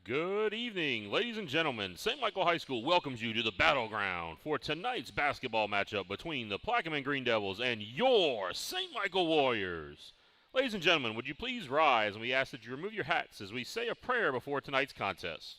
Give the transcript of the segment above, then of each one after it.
Good evening, ladies and gentlemen. St. Michael High School welcomes you to the battleground for tonight's basketball matchup between the Plaquemine Green Devils and your St. Michael Warriors. Ladies and gentlemen, would you please rise, and we ask that you remove your hats as we say a prayer before tonight's contest.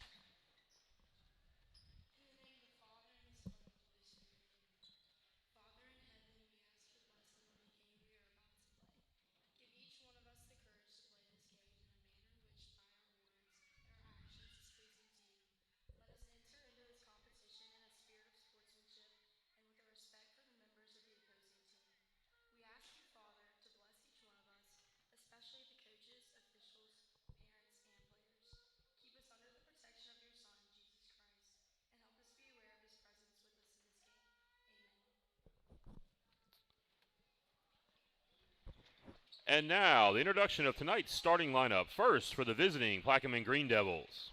And now, the introduction of tonight's starting lineup. First, for the visiting Plaquemine Green Devils.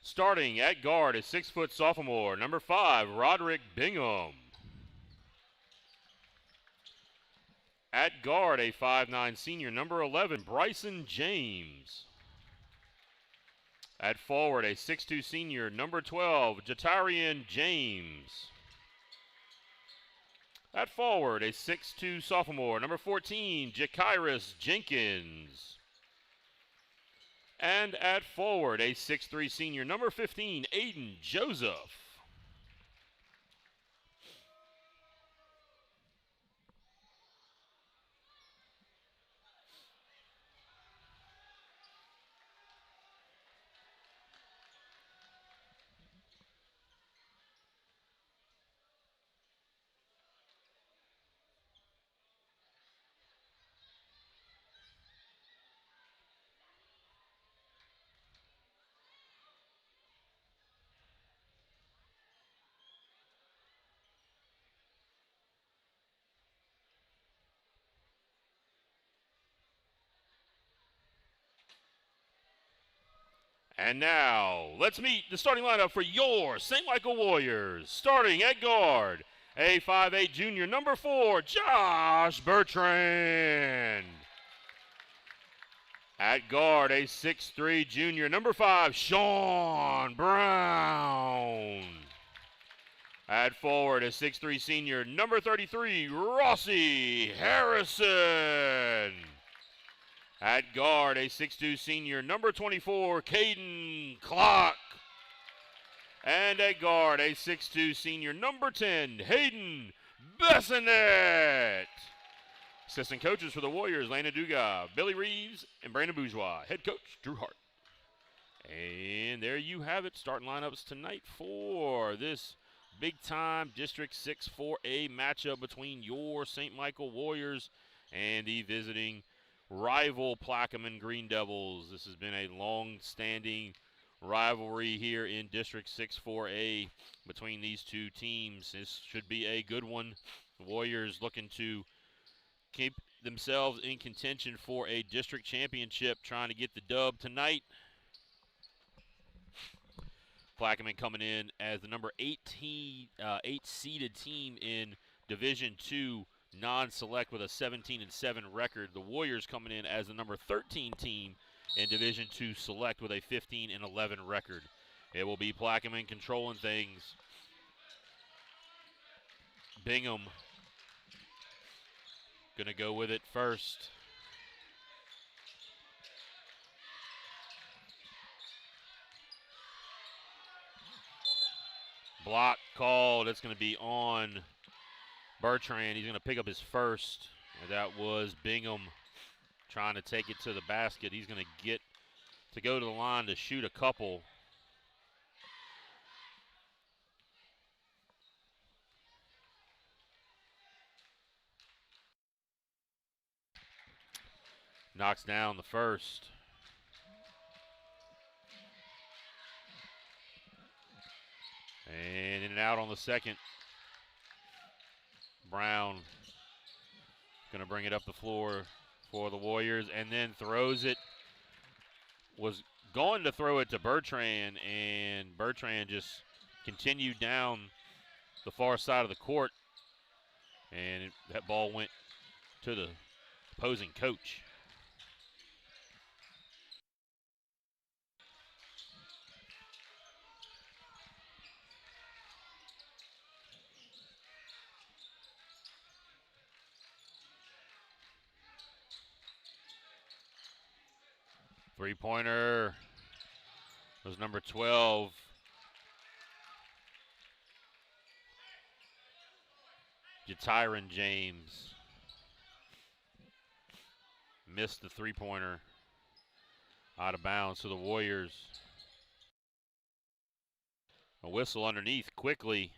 Starting at guard, a 6-foot sophomore, number 5, Roderick Bingham. At guard, a 5'9 senior, number 11, Bryson James. At forward, a 6'2 senior, number 12, Jatarian James. At forward, a 6'2 sophomore, number 14, Jakairis Jenkins. And at forward, a 6'3 senior, number 15, Aiden Joseph. And now, let's meet the starting lineup for your St. Michael Warriors. Starting at guard, a 5'8 junior, number 4, Josh Bertrand. At guard, a 6'3 junior, number 5, Sean Brown. At forward, a 6'3 senior, number 33, Rossi Harrison. At guard, a 6'2 senior, number 24, Caden Clark. And at guard, a 6'2 senior, number 10, Hayden Bessonette. Assistant coaches for the Warriors, Lana Duga, Billy Reeves, and Brandon Bourgeois. Head coach, Drew Hart. And there you have it, starting lineups tonight for this big-time District 6 4A matchup between your St. Michael Warriors and the visiting rival Plaquemine Green Devils. This has been a long-standing rivalry here in District 6 4A between these two teams. This should be a good one. The Warriors looking to keep themselves in contention for a district championship, trying to get the dub tonight. Plaquemine coming in as the number 8-seeded team in Division II non-select with a 17-7 record. The Warriors coming in as the number 13 team in Division II select with a 15-11 record. It will be Plaquemine controlling things. Bingham gonna go with it first. Block called. It's going to be on Bertrand. He's going to pick up his first. And that was Bingham trying to take it to the basket. He's going to get to go to the line to shoot a couple. Knocks down the first. And in and out on the second. Brown going to bring it up the floor for the Warriors and then throws it. Was going to throw it to Bertrand, and Bertrand just continued down the far side of the court, and that ball went to the opposing coach. Three-pointer was number 12. Jatiron James missed the three-pointer, out of bounds to the Warriors. A whistle underneath quickly.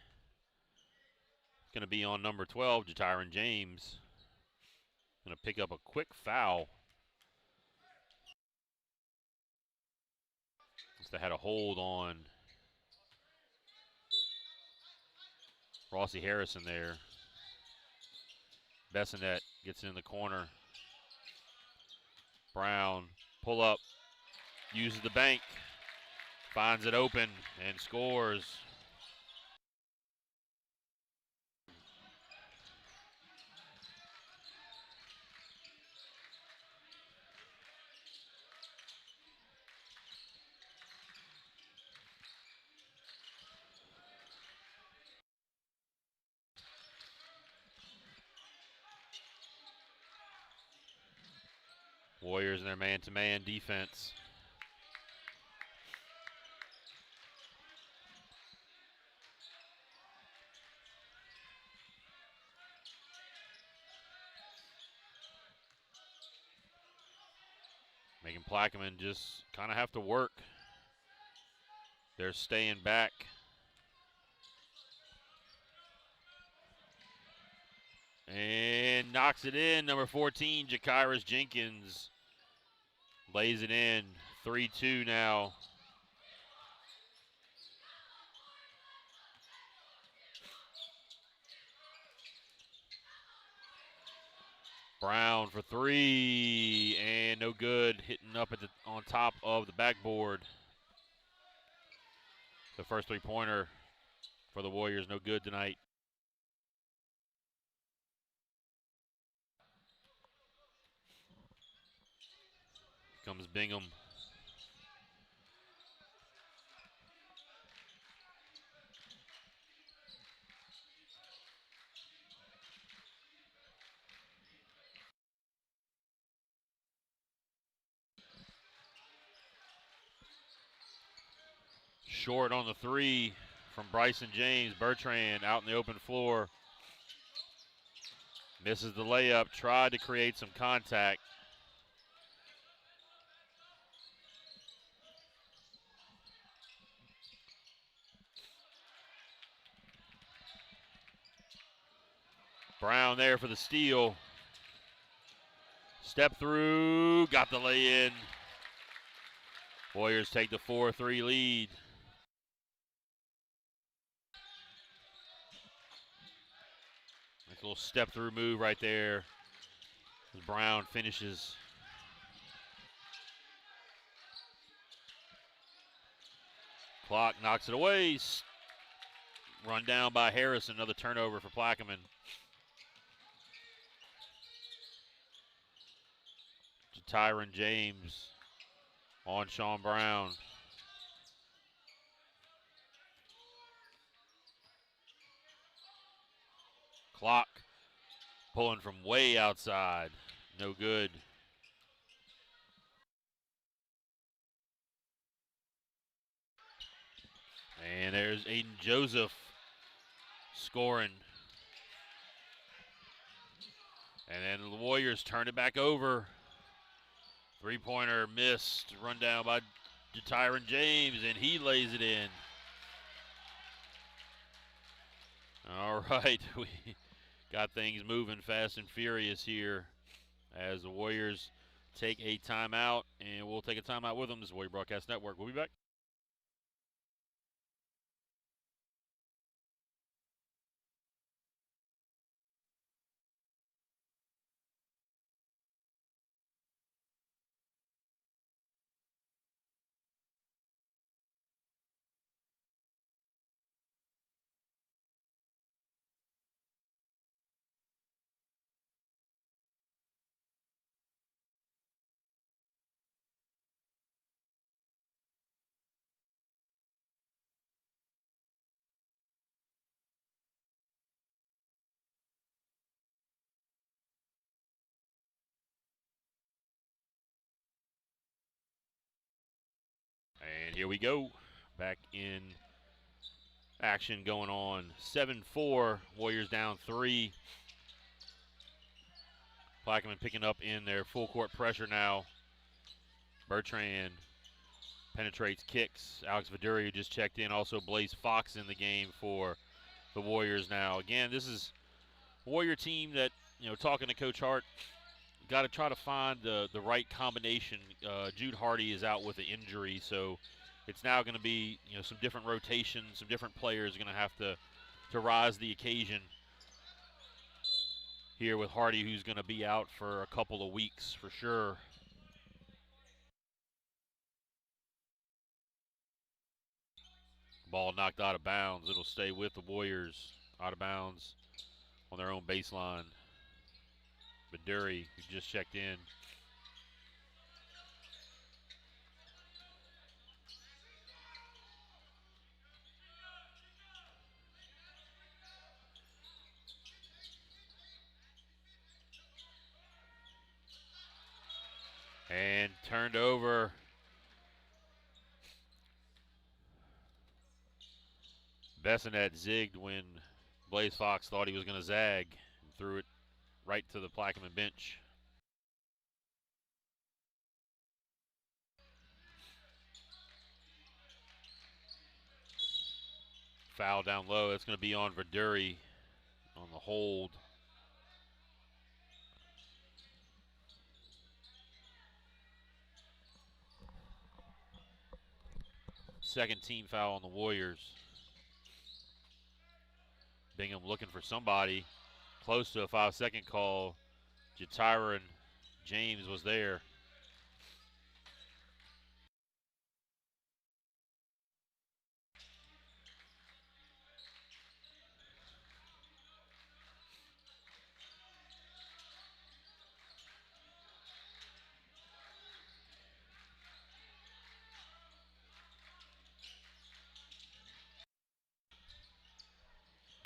Going to be on number 12, Jatiron James. Going to pick up a quick foul. They had a hold on Rossi Harrison there. Bessonet gets in the corner. Brown, pull up, uses the bank, finds it open, and scores. Warriors in their man-to-man defense. Making Plaquemine just kind of have to work. They're staying back. And knocks it in. Number 14, Jakiris Jenkins lays it in. 3-2 now. Brown for three, and no good. Hitting up on top of the backboard. The first three-pointer for the Warriors, no good tonight. Comes Bingham. Short on the three from Bryson James. Bertrand out in the open floor. Misses the layup, tried to create some contact. Brown there for the steal. Step through, got the lay in. Warriors take the 4-3 lead. Nice little step through move right there as Brown finishes. Clock knocks it away. Run down by Harrison, another turnover for Plaquemine. Jatiron James on Sean Brown. Clock pulling from way outside. No good. And there's Aiden Joseph scoring. And then the Warriors turn it back over. Three-pointer missed. Run down by Jatiron James, and he lays it in. All right, we got things moving fast and furious here as the Warriors take a timeout, and we'll take a timeout with them. This is Warrior Broadcast Network. We'll be back. And here we go. Back in action going on. 7-4. Warriors down 3. Plaquemine picking up in their full court pressure now. Bertrand penetrates, kicks. Alex Viduri, who just checked in. Also Blaze Fox in the game for the Warriors now. Again, this is a Warrior team that, talking to Coach Hart, got to try to find the right combination. Jude Hardy is out with an injury, so it's now going to be some different rotations, some different players are going to have to rise the occasion here with Hardy, who's going to be out for a couple of weeks for sure. Ball knocked out of bounds. It'll stay with the Warriors. Out of bounds on their own baseline. Viduri, who just checked in. And turned over. Bessanet zigged when Blaze Fox thought he was going to zag and threw it right to the Plaquemine bench. Foul down low. That's going to be on Viduri on the hold. Second team foul on the Warriors. Bingham looking for somebody. Close to a 5-second call. Jatiron James was there.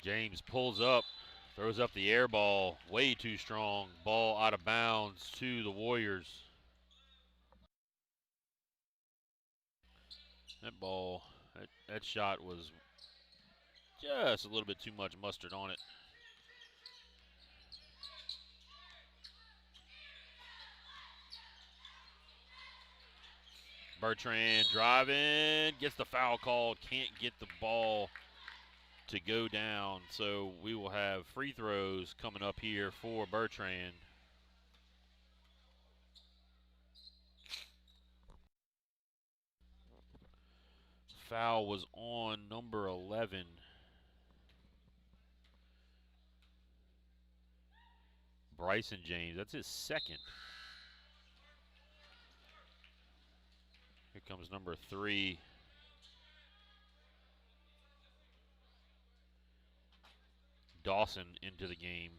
James pulls up, throws up the air ball, way too strong. Ball out of bounds to the Warriors. That ball, that shot was just a little bit too much mustard on it. Bertrand driving, gets the foul called, can't get the ball to go down. So we will have free throws coming up here for Bertrand. Foul was on number 11. Bryson James, that's his second. Here comes number 3. Dawson into the game.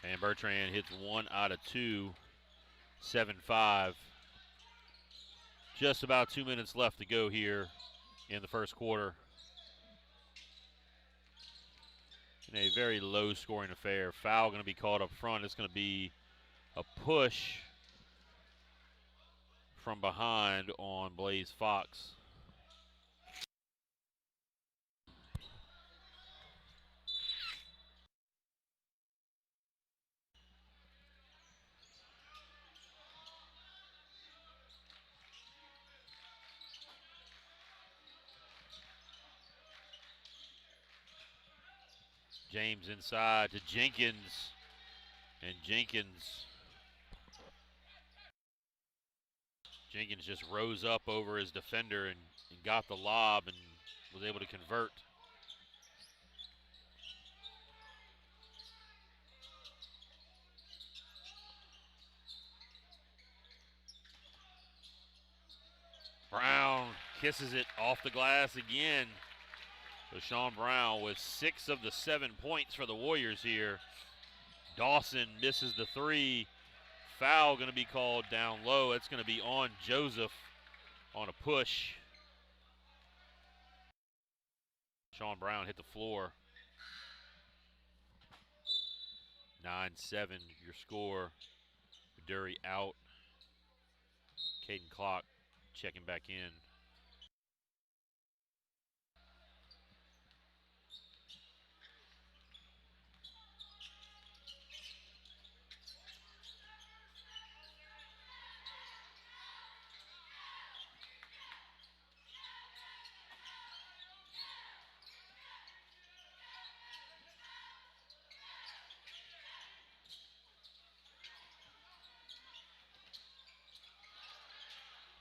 And Bertrand hits 1 out of 2, 7-5. Just about 2 minutes left to go here in the first quarter. In a very low scoring affair. Foul going to be called up front. It's going to be a push from behind on Blaze Fox. James inside to Jenkins, and Jenkins just rose up over his defender and got the lob and was able to convert. Brown kisses it off the glass again. So Sean Brown with 6 of the 7 points for the Warriors here. Dawson misses the 3. Foul going to be called down low. It's going to be on Joseph on a push. Sean Brown hit the floor. 9-7 your score. Dury out. Caden Clock checking back in.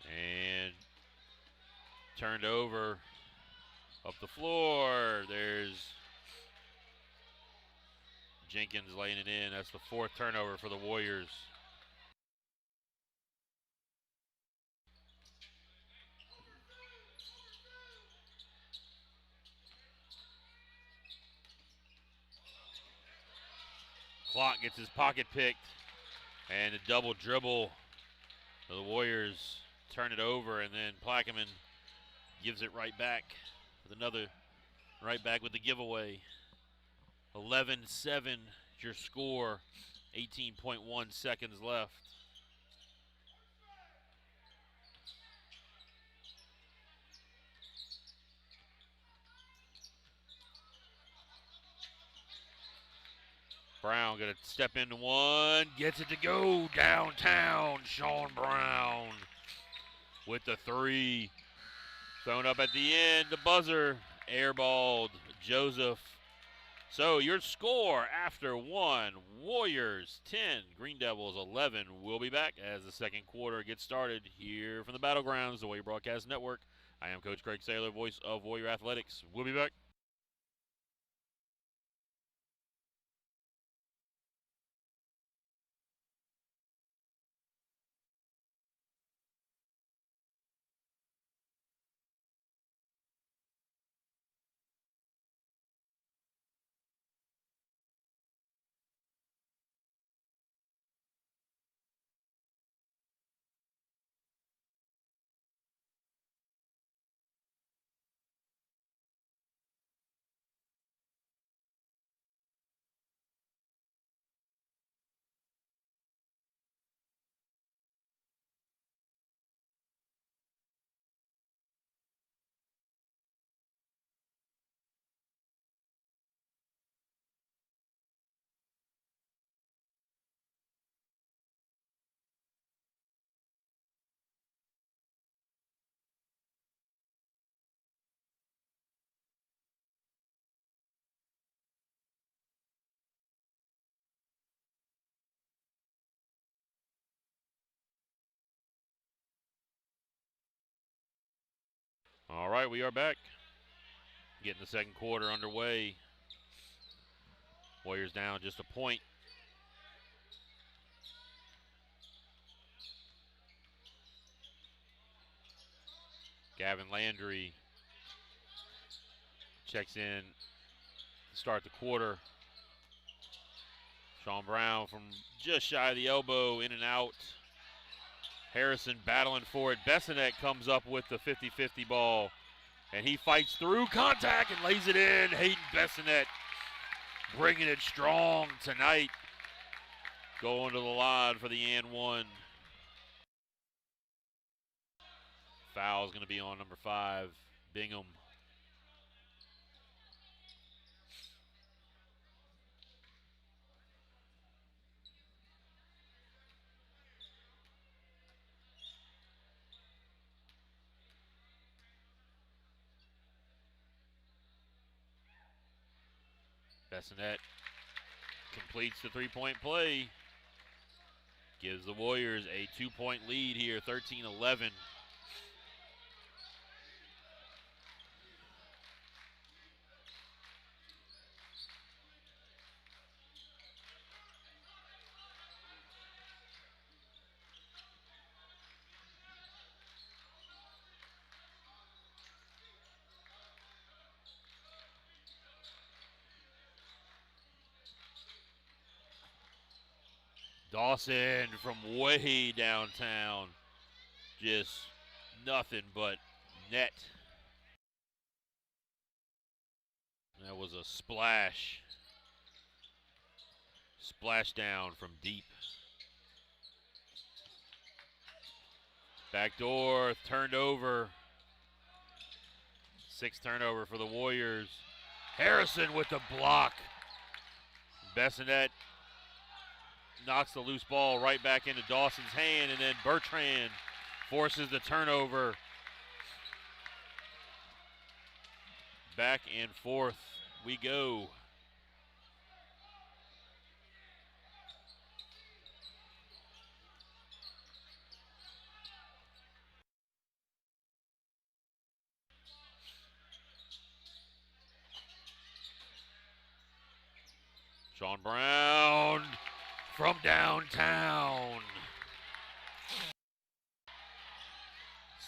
And turned over up the floor. There's Jenkins laying it in. That's the 4th turnover for the Warriors. Clock gets his pocket picked, and a double dribble. The Warriors turn it over, and then Plaquemine gives it right back with another, right back with the giveaway. 11-7 is your score, 18.1 seconds left. Brown gonna step into one, gets it to go downtown. Sean Brown with the 3. Thrown up at the end, the buzzer, airballed Joseph. So your score after 1, Warriors 10, Green Devils 11. We'll be back as the second quarter gets started here from the Battlegrounds, the Warrior Broadcast Network. I am Coach Craig Saylor, voice of Warrior Athletics. We'll be back. All right, we are back. Getting the second quarter underway. Warriors down just a point. Gavin Landry checks in to start the quarter. Sean Brown from just shy of the elbow, in and out. Harrison battling for it. Bessinet comes up with the 50-50 ball, and he fights through contact and lays it in. Hayden Bessinet bringing it strong tonight. Going to the line for the and 1. Foul's going to be on number 5, Bingham. Bessinet completes the 3-point play. Gives the Warriors a 2-point lead here, 13-11. Dawson from way downtown. Just nothing but net. That was a splash. Splash down from deep. Backdoor turned over. 6th turnover for the Warriors. Harrison with the block. Bessonette knocks the loose ball right back into Dawson's hand, and then Bertrand forces the turnover. Back and forth we go. Sean Brown from downtown.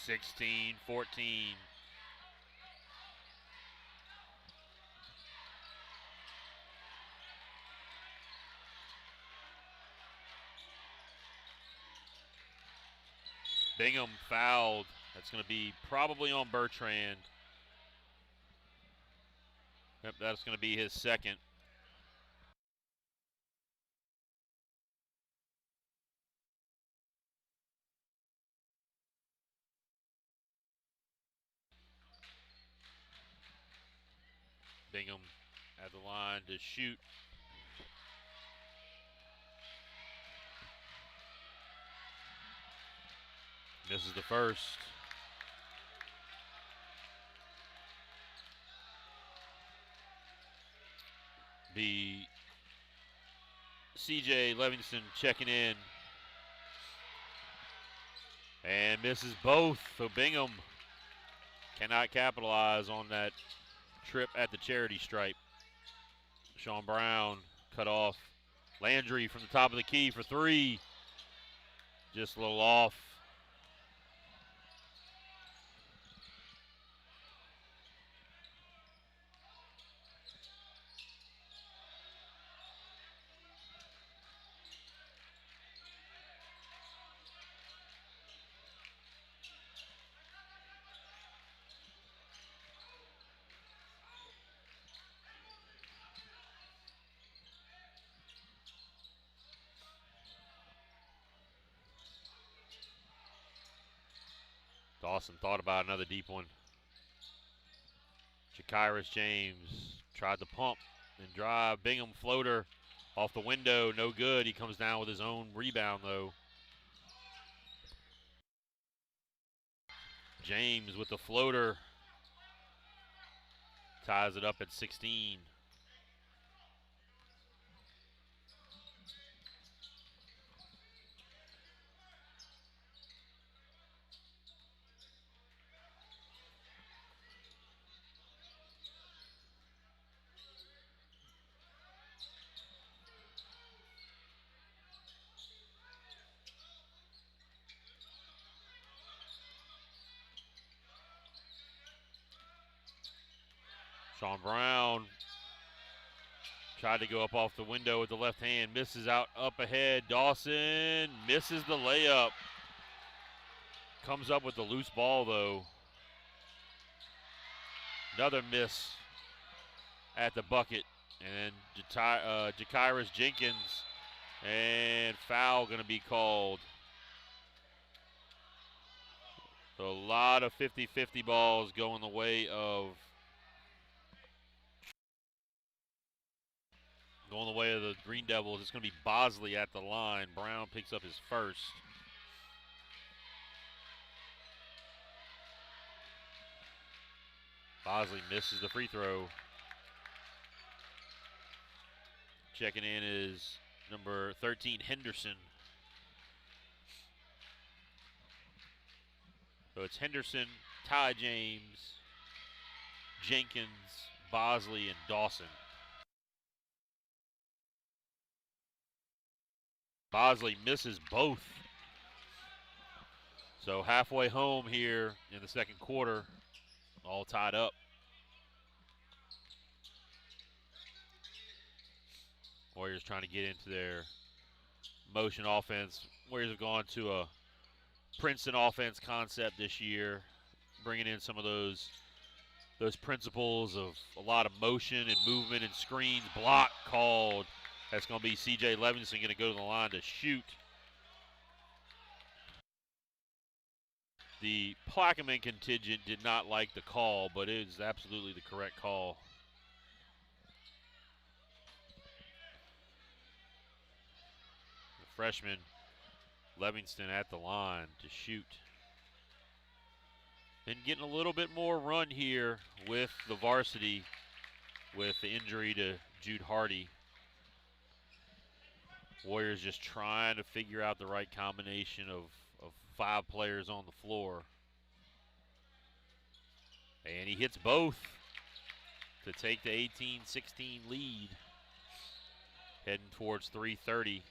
16-14. Bingham fouled. That's going to be probably on Bertrand. Yep, that's going to be his second. Bingham at the line to shoot. Misses the first. Be CJ Livingston checking in. And misses both. So Bingham cannot capitalize on that trip at the charity stripe. Sean Brown cut off. Landry from the top of the key for 3. Just a little off. Dawson thought about another deep one. Jakyrus James tried to pump and drive. Bingham floater off the window, no good. He comes down with his own rebound though. James with the floater ties it up at 16. Sean Brown tried to go up off the window with the left hand, misses out up ahead. Dawson misses the layup. Comes up with the loose ball though. Another miss at the bucket. And Jakyrus Jenkins, and foul going to be called. So a lot of 50-50 balls going the way of the Green Devils. It's going to be Bosley at the line. Brown picks up his first. Bosley misses the free throw. Checking in is number 13, Henderson. So it's Henderson, Ty James, Jenkins, Bosley, and Dawson. Bosley misses both. So halfway home here in the second quarter, all tied up. Warriors trying to get into their motion offense. Warriors have gone to a Princeton offense concept this year, bringing in some of those principles of a lot of motion and movement and screens. Block called. That's going to be C.J. Livingston going to go to the line to shoot. The Plaquemine contingent did not like the call, but it is absolutely the correct call. The freshman Livingston at the line to shoot. And getting a little bit more run here with the varsity with the injury to Jude Hardy. Warriors just trying to figure out the right combination of 5 players on the floor. And he hits both to take the 18-16 lead. Heading towards 3:30.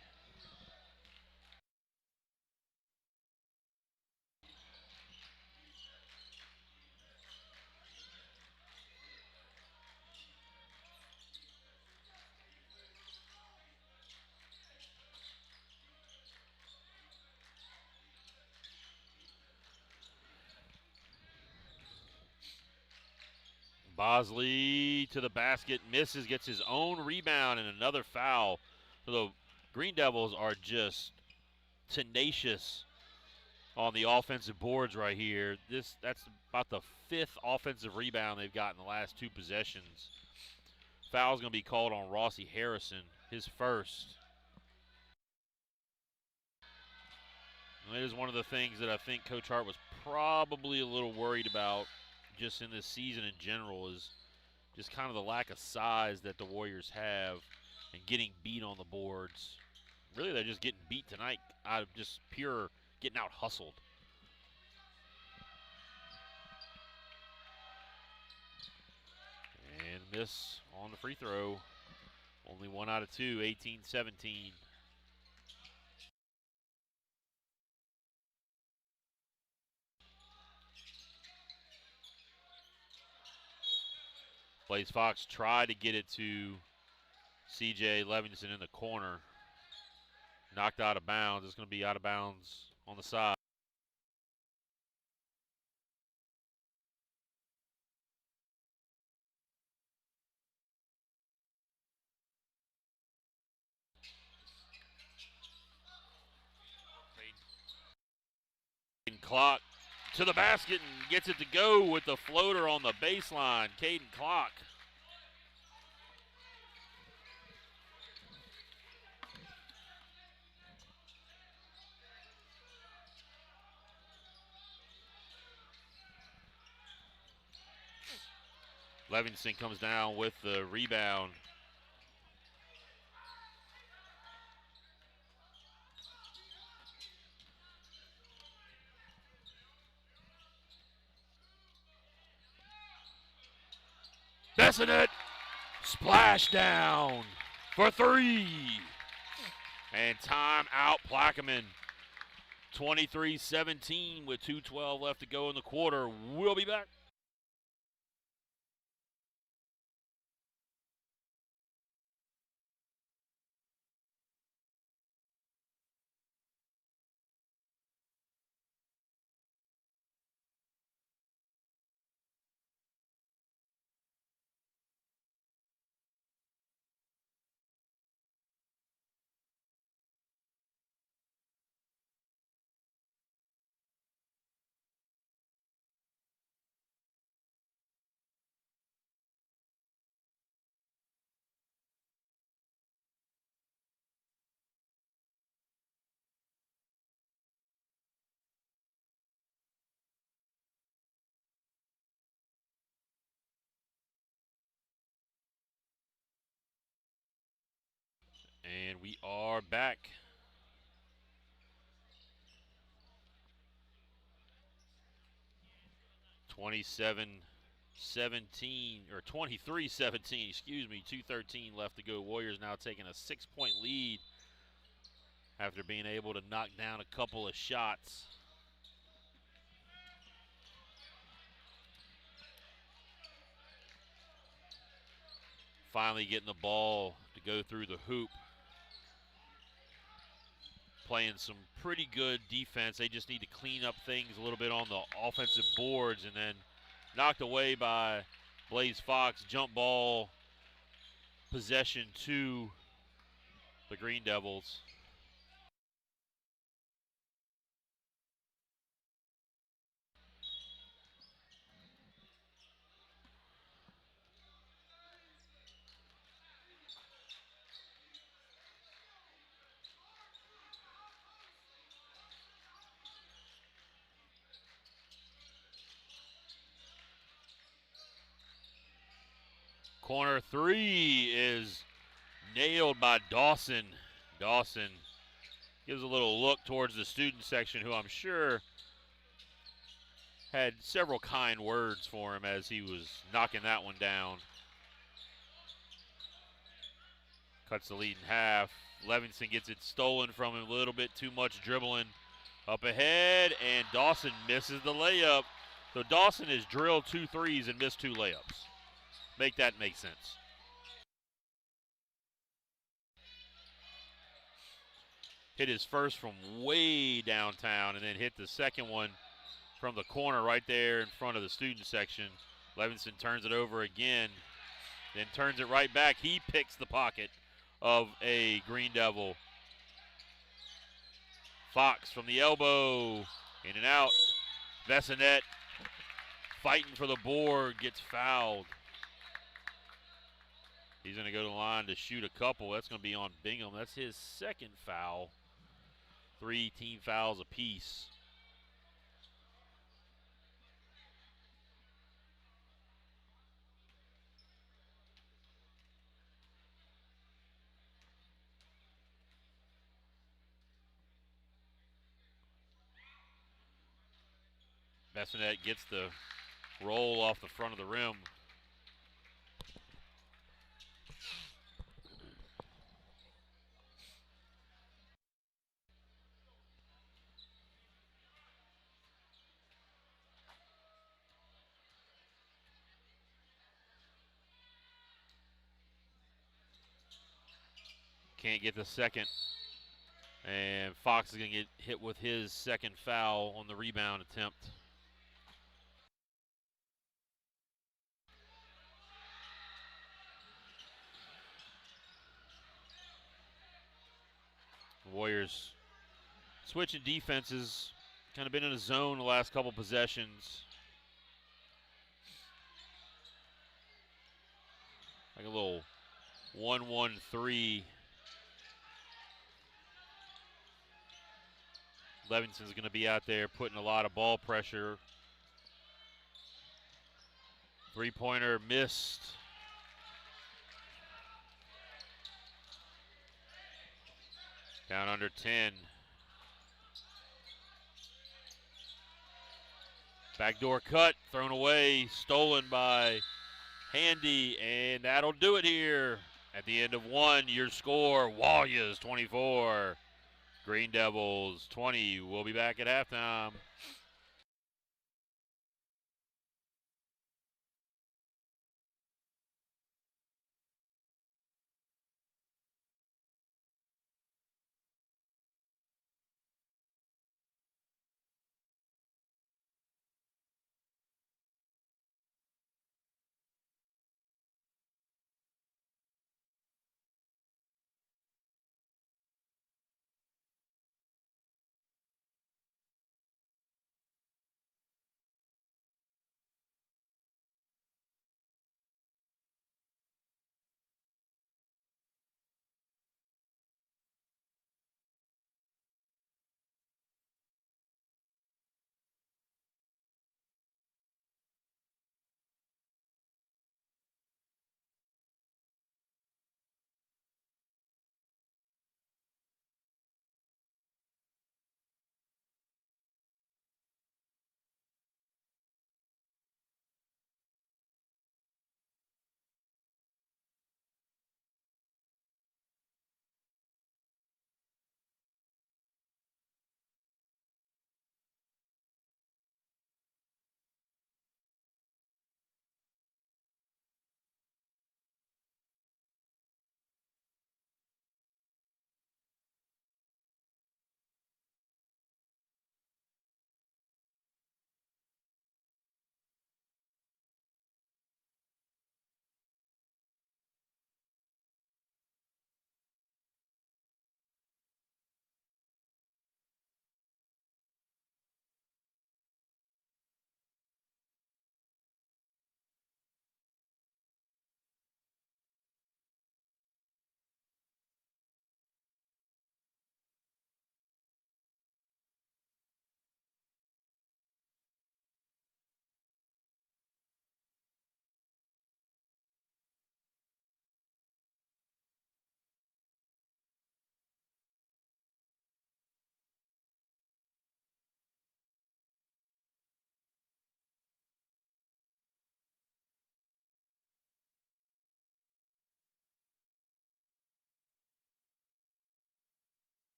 Bosley to the basket, misses, gets his own rebound and another foul. So the Green Devils are just tenacious on the offensive boards right here. That's about the 5th offensive rebound they've got in the last 2 possessions. Foul's going to be called on Rossi Harrison, his first. And it is one of the things that I think Coach Hart was probably a little worried about just in this season in general, is just kind of the lack of size that the Warriors have and getting beat on the boards. Really, they're just getting beat tonight out of just pure getting out hustled. And miss on the free throw. Only 1 out of 2, 18-17. Blaze Fox tried to get it to C.J. Levinson in the corner. Knocked out of bounds. It's going to be out of bounds on the side. Clock to the basket and gets it to go with the floater on the baseline. Caden Clock. Levinson comes down with the rebound. Bessanet, splash down for 3. And timeout Plaquemine. 23-17 with 2:12 left to go in the quarter. We'll be back. And we are back. (27-17) or 23-17, excuse me, 2:13 left to go. Warriors now taking a 6-point lead after being able to knock down a couple of shots. Finally getting the ball to go through the hoop. Playing some pretty good defense. They just need to clean up things a little bit on the offensive boards, and then knocked away by Blaze Fox. Jump ball possession to the Green Devils. Corner three is nailed by Dawson. Dawson gives a little look towards the student section, who I'm sure had several kind words for him as he was knocking that one down. Cuts the lead in half. Levinson gets it stolen from him, a little bit too much dribbling. Up ahead, and Dawson misses the layup. So Dawson has drilled 2 threes and missed 2 layups. Make that make sense. Hit his first from way downtown and then hit the second one from the corner right there in front of the student section. Levinson turns it over again, then turns it right back. He picks the pocket of a Green Devil. Fox from the elbow, in and out. Vessinet fighting for the board, gets fouled. He's going to go to the line to shoot a couple. That's going to be on Bingham. That's his second foul. 3 team fouls apiece. Vessinet gets the roll off the front of the rim. Can't get the second. And Fox is going to get hit with his second foul on the rebound attempt. Warriors switching defenses. Kind of been in a zone the last couple possessions. Like a little 1-1-3. Levinson's going to be out there putting a lot of ball pressure. Three-pointer missed. Down under 10. Backdoor cut, thrown away, stolen by Handy, and that'll do it here. At the end of one, your score, Warriors 24, Green Devils 20. We'll be back at halftime.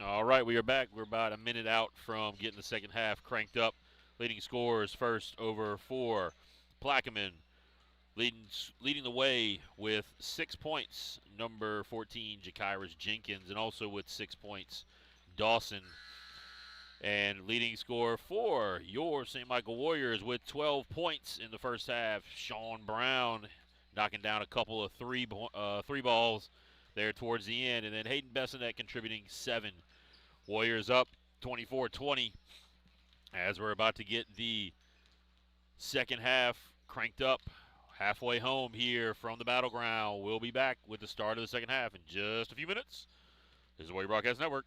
All right, we are back. We're about a minute out from getting the second half cranked up. Leading scorers first over for Plaquemine. Leading the way with 6 points, number 14, Jakiris Jenkins, and also with 6 points, Dawson. And leading scorer for your St. Michael Warriors with 12 points in the first half, Sean Brown, knocking down a couple of three balls there towards the end. And then Hayden Bessonette contributing 7. Warriors up 24-20 as we're about to get the second half cranked up. Halfway home here from the battleground. We'll be back with the start of the second half in just a few minutes. This is Warrior Broadcast Network.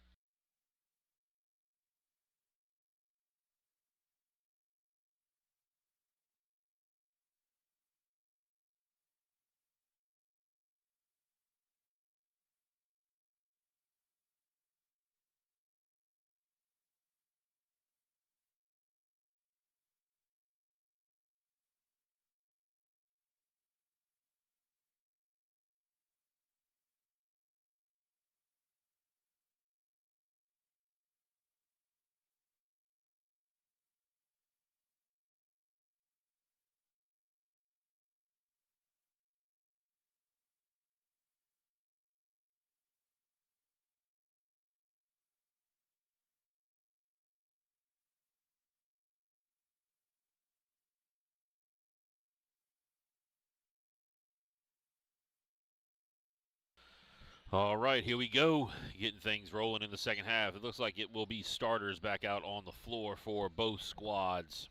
All right, here we go. Getting things rolling in the second half. It looks like it will be starters back out on the floor for both squads.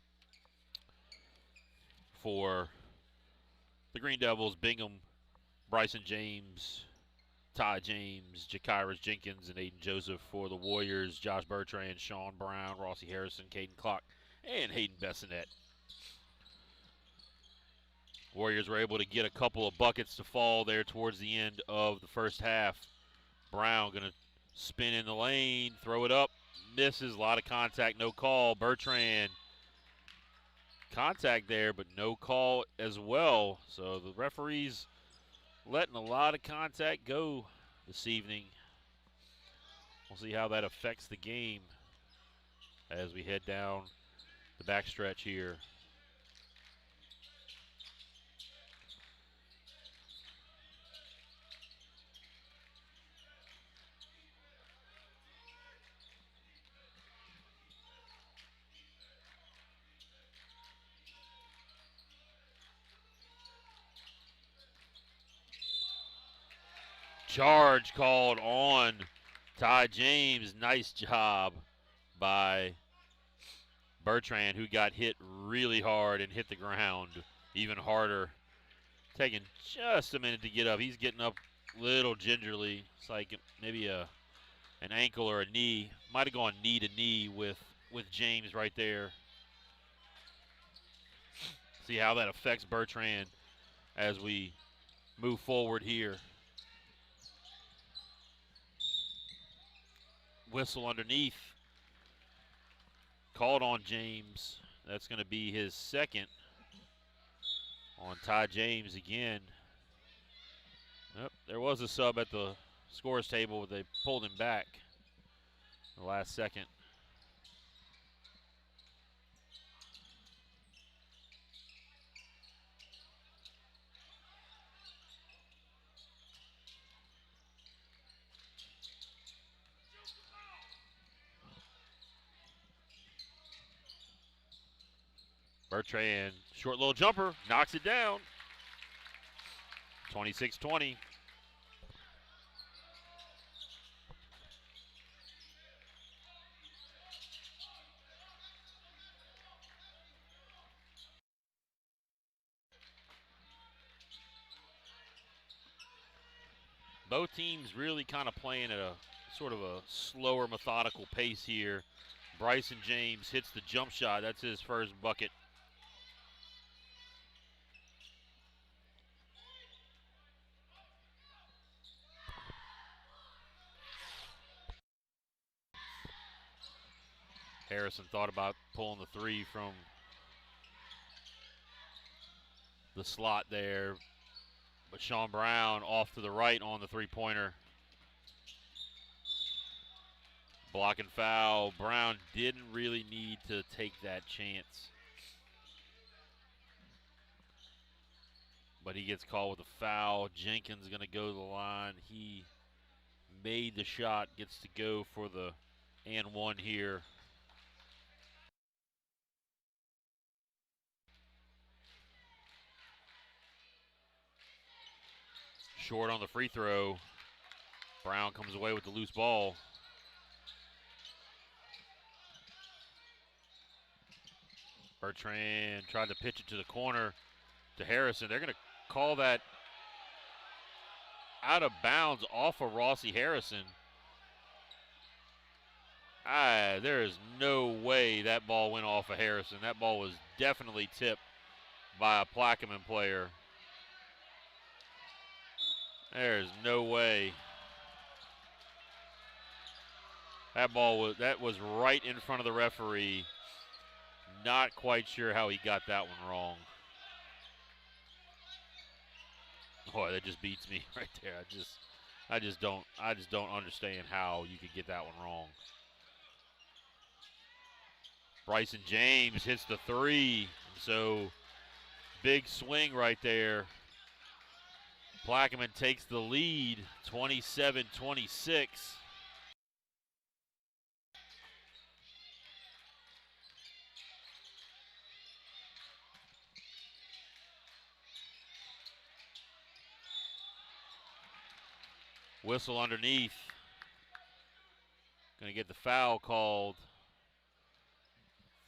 For the Green Devils, Bingham, Bryson James, Ty James, Jakiris Jenkins, and Aiden Joseph. For the Warriors, Josh Bertrand, Sean Brown, Rossi Harrison, Caden Clark, and Hayden Bessonette. Warriors were able to get a couple of buckets to fall there towards the end of the first half. Brown going to spin in the lane, throw it up, misses, a lot of contact, no call. Bertrand, contact there, but no call as well. So the referees letting a lot of contact go this evening. We'll see how that affects the game as we head down the backstretch here. Charge called on Ty James. Nice job by Bertrand, who got hit really hard and hit the ground even harder. Taking just a minute to get up. He's getting up a little gingerly. It's like maybe an ankle or a knee. Might have gone knee to knee with James right there. See how that affects Bertrand as we move forward here. Whistle underneath. Called on James. That's going to be his second on Ty James again. Yep, there was a sub at the scores table, but they pulled him back the last second. Bertrand, short little jumper, knocks it down. 26-20. Both teams really kind of playing at a sort of a slower, methodical pace here. Bryson James hits the jump shot. That's his first bucket. Harrison thought about pulling the three from the slot there, but Sean Brown off to the right on the three-pointer. Block and foul. Brown didn't really need to take that chance. But he gets called with a foul. Jenkins going to go to the line. He made the shot, gets to go for the and one here. Short on the free throw. Brown comes away with the loose ball. Bertrand tried to pitch it to the corner to Harrison. They're going to call that out of bounds off of Rossi Harrison. There is no way that ball went off of Harrison. That ball was definitely tipped by a Plaquemine player. There's no way. That was right in front of the referee. Not quite sure how he got that one wrong. Boy, that just beats me right there. I just don't understand how you could get that one wrong. Bryson James hits the three. So big swing right there. Plaquemine takes the lead, 27-26. Whistle underneath. Going to get the foul called.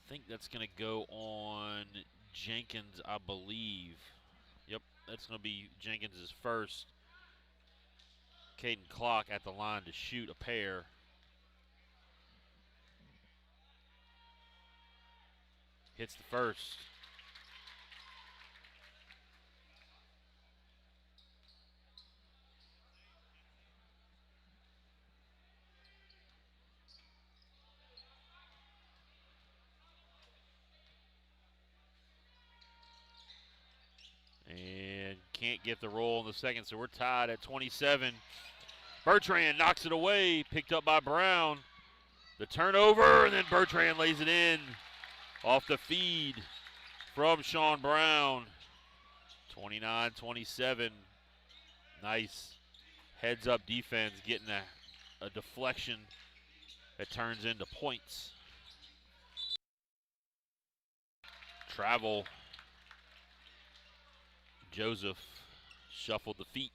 I think that's going to go on Jenkins, I believe. Yep, that's going to be Jenkins' first. Caden Clock at the line to shoot a pair. Hits the first. And can't get the roll in the second, so we're tied at 27. Bertrand knocks it away, picked up by Brown. The turnover, and then Bertrand lays it in off the feed from Sean Brown. 29-27. Nice heads-up defense, getting a deflection that turns into points. Travel. Joseph shuffled the feet.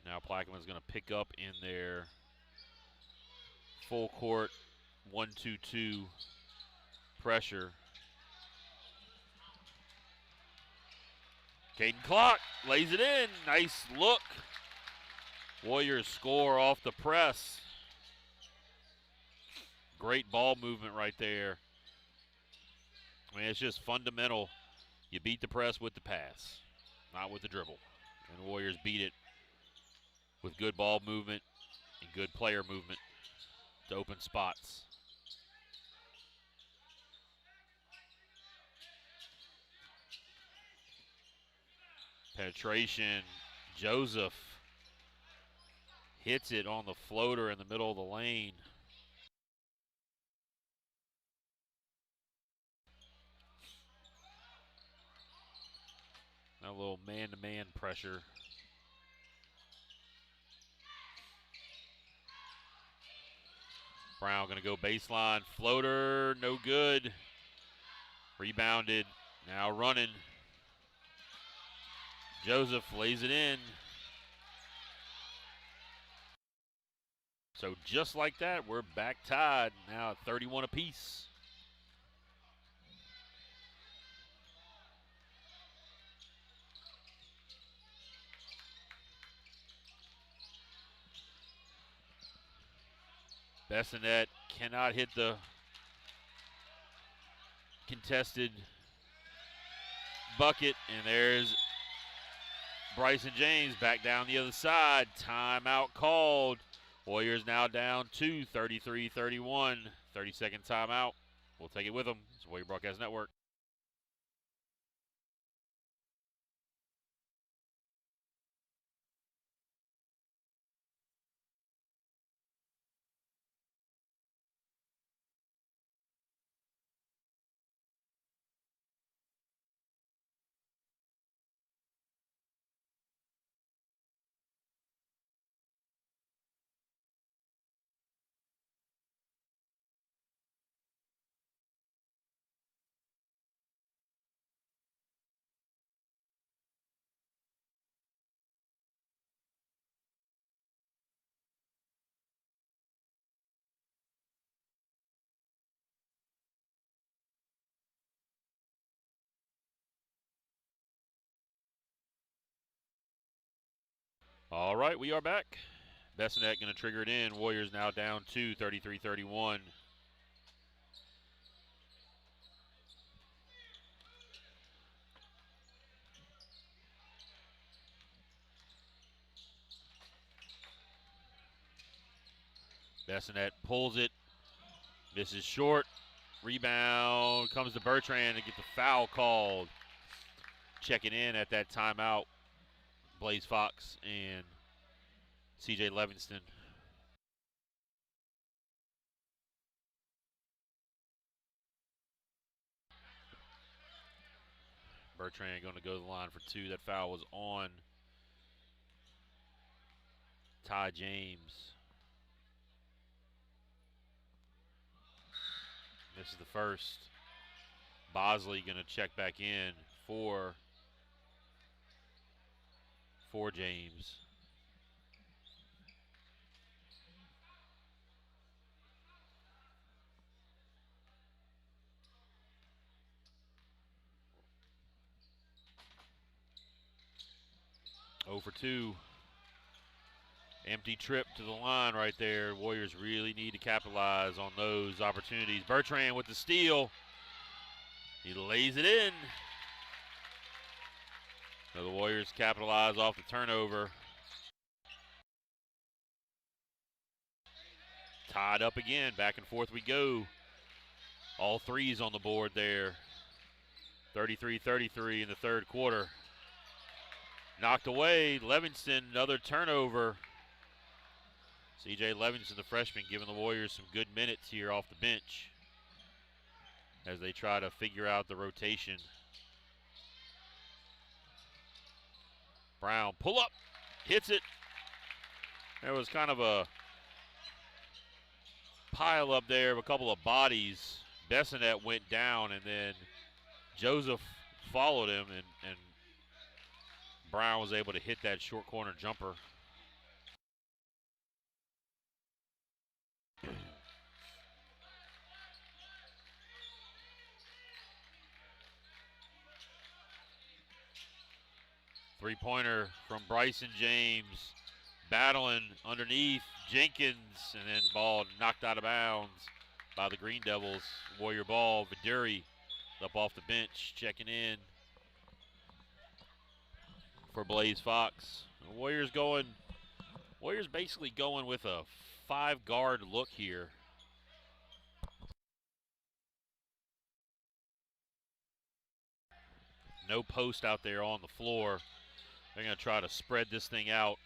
Now Plaquemine's going to pick up in their full court 1-2-2 pressure. Caden Clock lays it in. Nice look. Warriors score off the press. Great ball movement right there. I mean, it's just fundamental. You beat the press with the pass, not with the dribble. And the Warriors beat it with good ball movement and good player movement to open spots. Penetration. Joseph hits it on the floater in the middle of the lane. A little man-to-man pressure. Brown going to go baseline. Floater, no good. Rebounded. Now running. Joseph lays it in. So just like that, we're back tied. Now at 31 apiece. Bessanet cannot hit the contested bucket, and there's Bryson James back down the other side. Timeout called. Warriors now down to 33-31. 30-second timeout. We'll take it with them. It's Warrior Broadcast Network. All right, we are back. Bessinet going to trigger it in. Warriors now down 2, 33-31. Bessinet pulls it. This is short. Rebound comes to Bertrand to get the foul called. Checking in at that timeout, Blaze Fox and C.J. Livingston. Bertrand going to go to the line for 2. That foul was on Ty James. This is the first. Bosley going to check back in for James. For 2. Empty trip to the line right there. Warriors really need to capitalize on those opportunities. Bertrand with the steal. He lays it in. So the Warriors capitalize off the turnover. Tied up again. Back and forth we go. All threes on the board there. 33-33 in the third quarter. Knocked away. Livingston, another turnover. C.J. Livingston, the freshman, giving the Warriors some good minutes here off the bench as they try to figure out the rotation. Brown, pull up, hits it. There was kind of a pile up there of a couple of bodies. Bessinet went down, and then Joseph followed him, and Brown was able to hit that short corner jumper. Three-pointer from Bryson James, battling underneath Jenkins, and then ball knocked out of bounds by the Green Devils. Warrior ball, Viduri up off the bench, checking in for Blaze Fox. The Warriors basically going with a 5-guard look here. No post out there on the floor. They're going to try to spread this thing out,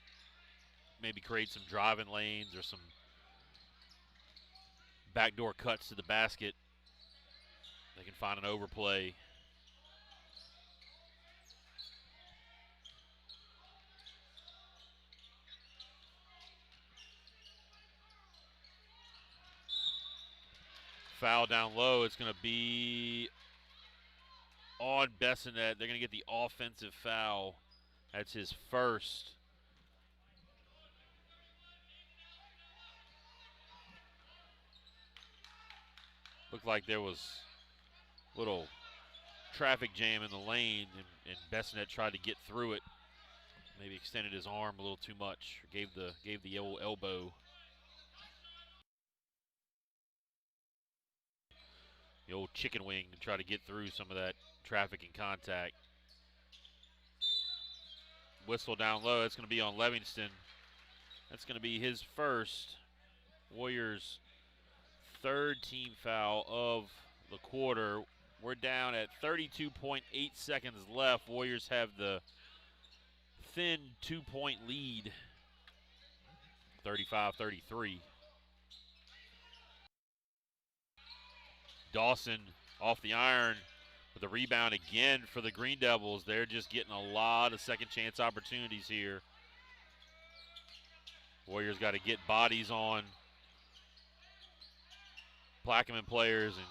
maybe create some driving lanes or some backdoor cuts to the basket. They can find an overplay. Foul down low. It's going to be on Bessinet. They're going to get the offensive foul. That's his first. Looked like there was a little traffic jam in the lane, and Bessinet tried to get through it. Maybe extended his arm a little too much, or gave the old elbow. The old chicken wing to try to get through some of that traffic and contact. Whistle down low. That's going to be on Livingston. That's going to be his first. Warriors' third team foul of the quarter. We're down at 32.8 seconds left. Warriors have the thin 2-point lead, 35-33. Dawson off the iron with a rebound again for the Green Devils. They're just getting a lot of second chance opportunities here. Warriors got to get bodies on Plaquemine players and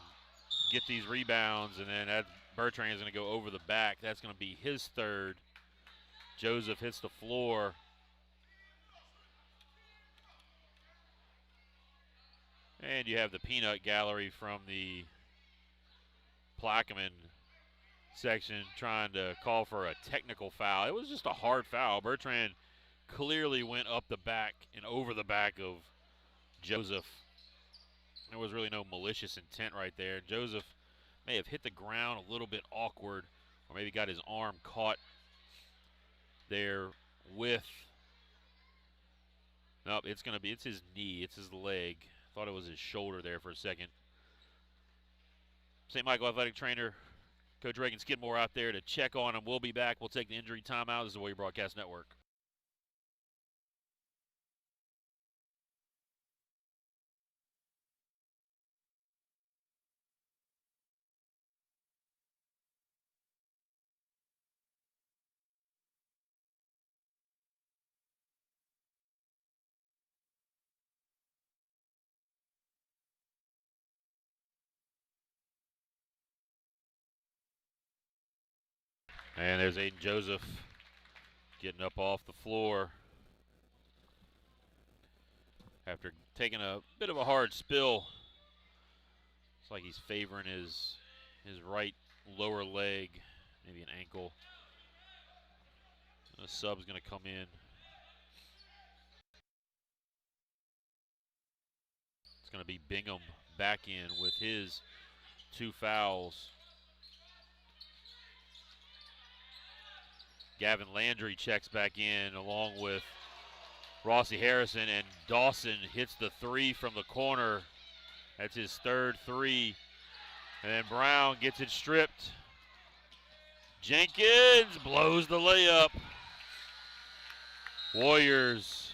get these rebounds, and then Bertrand is going to go over the back. That's going to be his third. Joseph hits the floor. And you have the peanut gallery from the Plaquemine section trying to call for a technical foul. It was just a hard foul. Bertrand clearly went up the back and over the back of Joseph. There was really no malicious intent right there. Joseph may have hit the ground a little bit awkward, or maybe got his arm caught there with. Nope, it's his knee, it's his leg. Thought it was his shoulder there for a second. St. Michael athletic trainer Coach Reagan Skidmore out there to check on him. We'll be back. We'll take the injury timeout. This is the Warrior Broadcast Network. And there's Aiden Joseph getting up off the floor after taking a bit of a hard spill. It's like he's favoring his right lower leg, maybe an ankle. The sub's going to come in. It's going to be Bingham back in with his 2 fouls. Gavin Landry checks back in along with Rossi Harrison, and Dawson hits the 3 from the corner. That's his 3rd 3. And then Brown gets it stripped. Jenkins blows the layup. Warriors,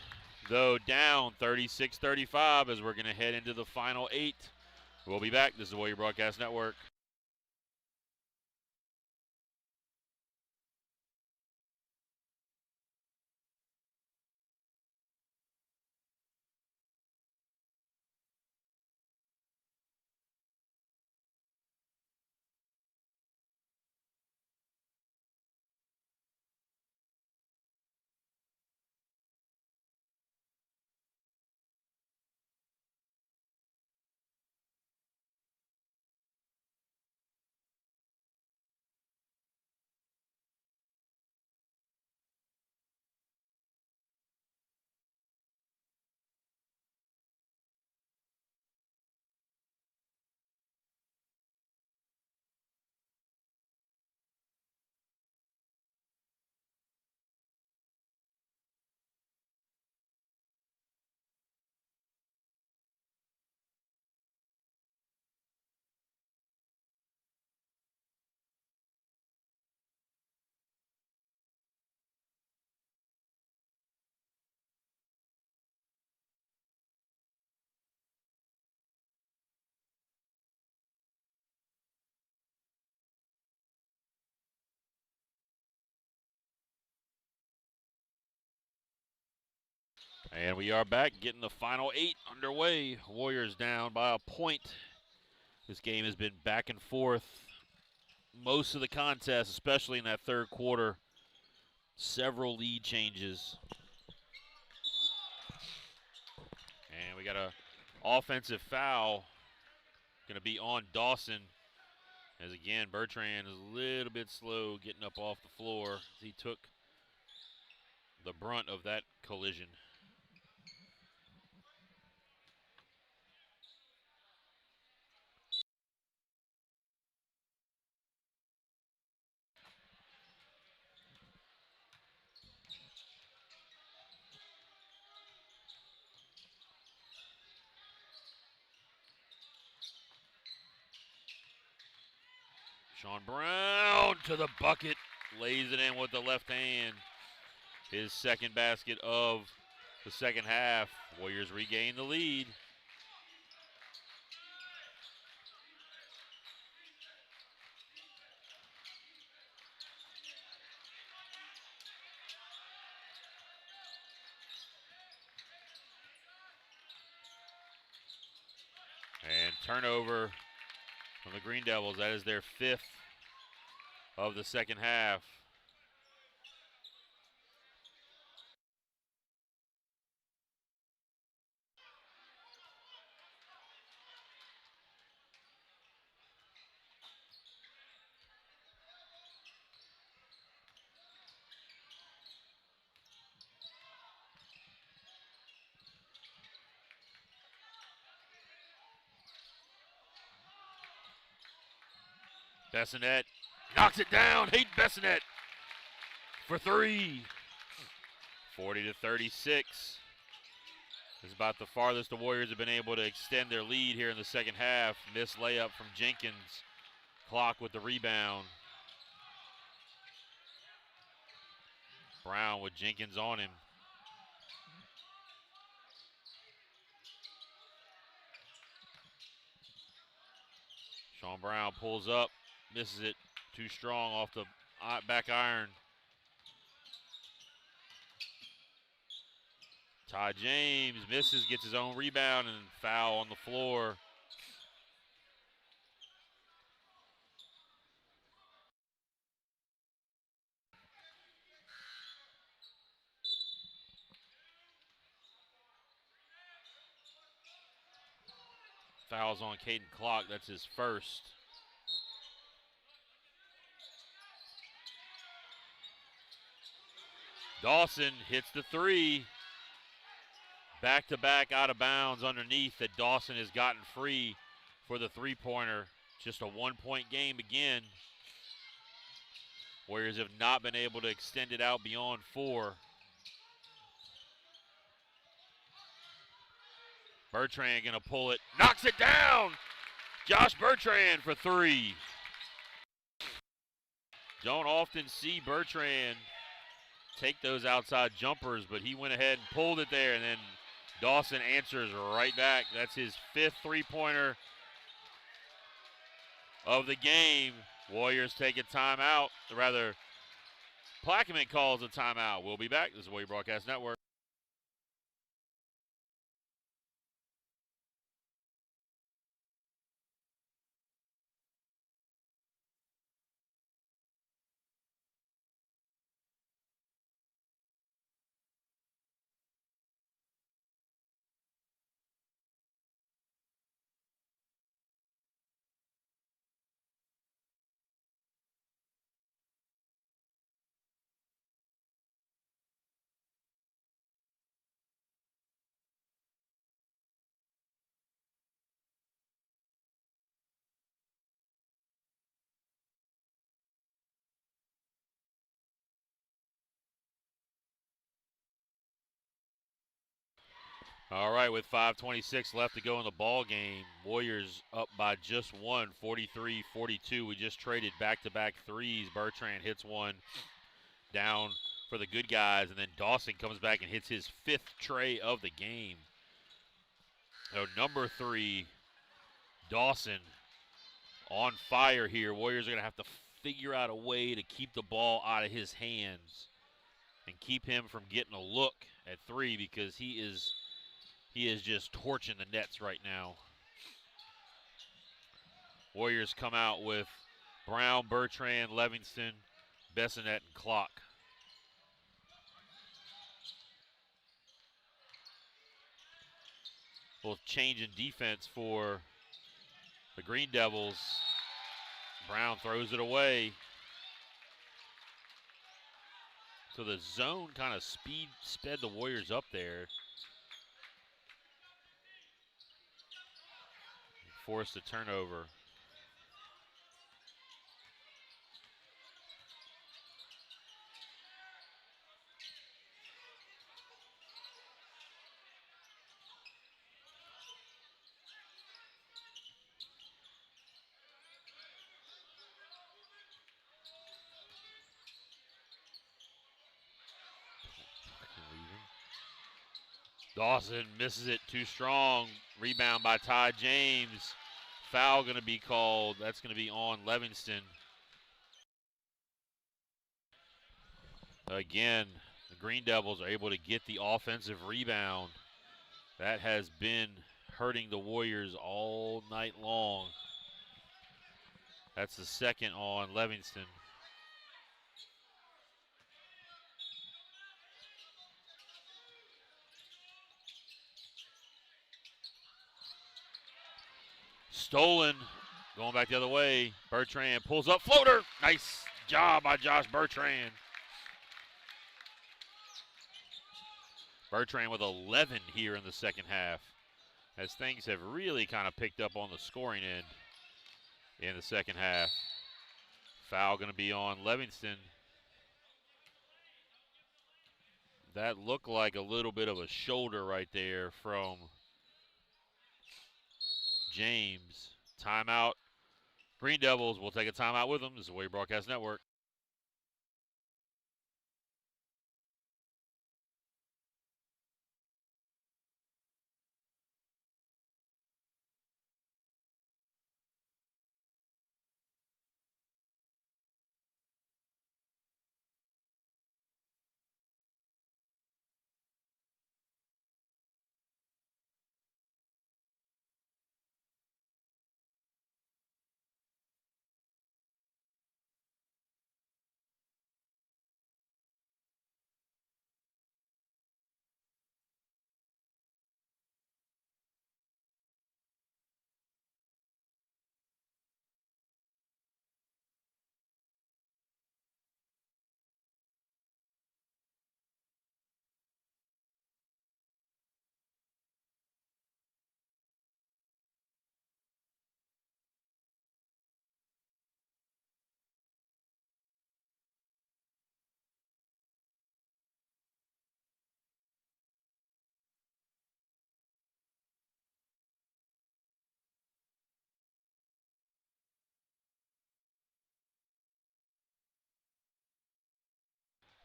though, down 36-35 as we're going to head into the final 8. We'll be back. This is the Warrior Broadcast Network. And we are back, getting the final 8 underway. Warriors down by a point. This game has been back and forth most of the contest, especially in that 3rd quarter. Several lead changes. And we got an offensive foul going to be on Dawson. As again, Bertrand is a little bit slow getting up off the floor. He took the brunt of that collision. Sean Brown to the bucket, lays it in with the left hand. His 2nd basket of the 2nd half. Warriors regain the lead. And turnover from the Green Devils. That is their 5th of the 2nd half. Bessonette knocks it down. Hayden Bessonette for three. 40-36. This is about the farthest the Warriors have been able to extend their lead here in the second half. Missed layup from Jenkins. Clock with the rebound. Brown with Jenkins on him. Sean Brown pulls up, misses it, too strong off the back iron. Ty James misses, gets his own rebound, and foul on the floor. Fouls on Caden Clock, that's his first. Dawson hits the three. Back-to-back out of bounds underneath that Dawson has gotten free for the three-pointer. Just a one-point game again. Warriors have not been able to extend it out beyond four. Bertrand gonna pull it, knocks it down! Josh Bertrand for three. Don't often see Bertrand take those outside jumpers, but he went ahead and pulled it there, and then Dawson answers right back. That's his fifth three-pointer of the game. Warriors take a timeout. Rather, Plaquemine calls a timeout. We'll be back. This is Warrior Broadcast Network. All right, with 5:26 left to go in the ball game, Warriors up by just one, 43-42. We just traded back-to-back threes. Bertrand hits one down for the good guys, and then Dawson comes back and hits his fifth tray of the game. So number three, Dawson on fire here. Warriors are going to have to figure out a way to keep the ball out of his hands and keep him from getting a look at three, because he is just torching the nets right now. Warriors come out with Brown, Bertrand, Livingston, Bessonette, and Clock. Little change in defense for the Green Devils. Brown throws it away. So the zone kind of sped the Warriors up there. Forced a turnover. Dawson misses it, too strong. Rebound by Ty James. Foul going to be called. That's going to be on Livingston. Again, the Green Devils are able to get the offensive rebound. That has been hurting the Warriors all night long. That's the second on Livingston. Stolen, going back the other way. Bertrand pulls up, floater. Nice job by Josh Bertrand. Bertrand with 11 here in the second half, as things have really kind of picked up on the scoring end in the second half. Foul going to be on Livingston. That looked like a little bit of a shoulder right there from James. Timeout. Green Devils will take a timeout with them. This is the Warrior Broadcast Network.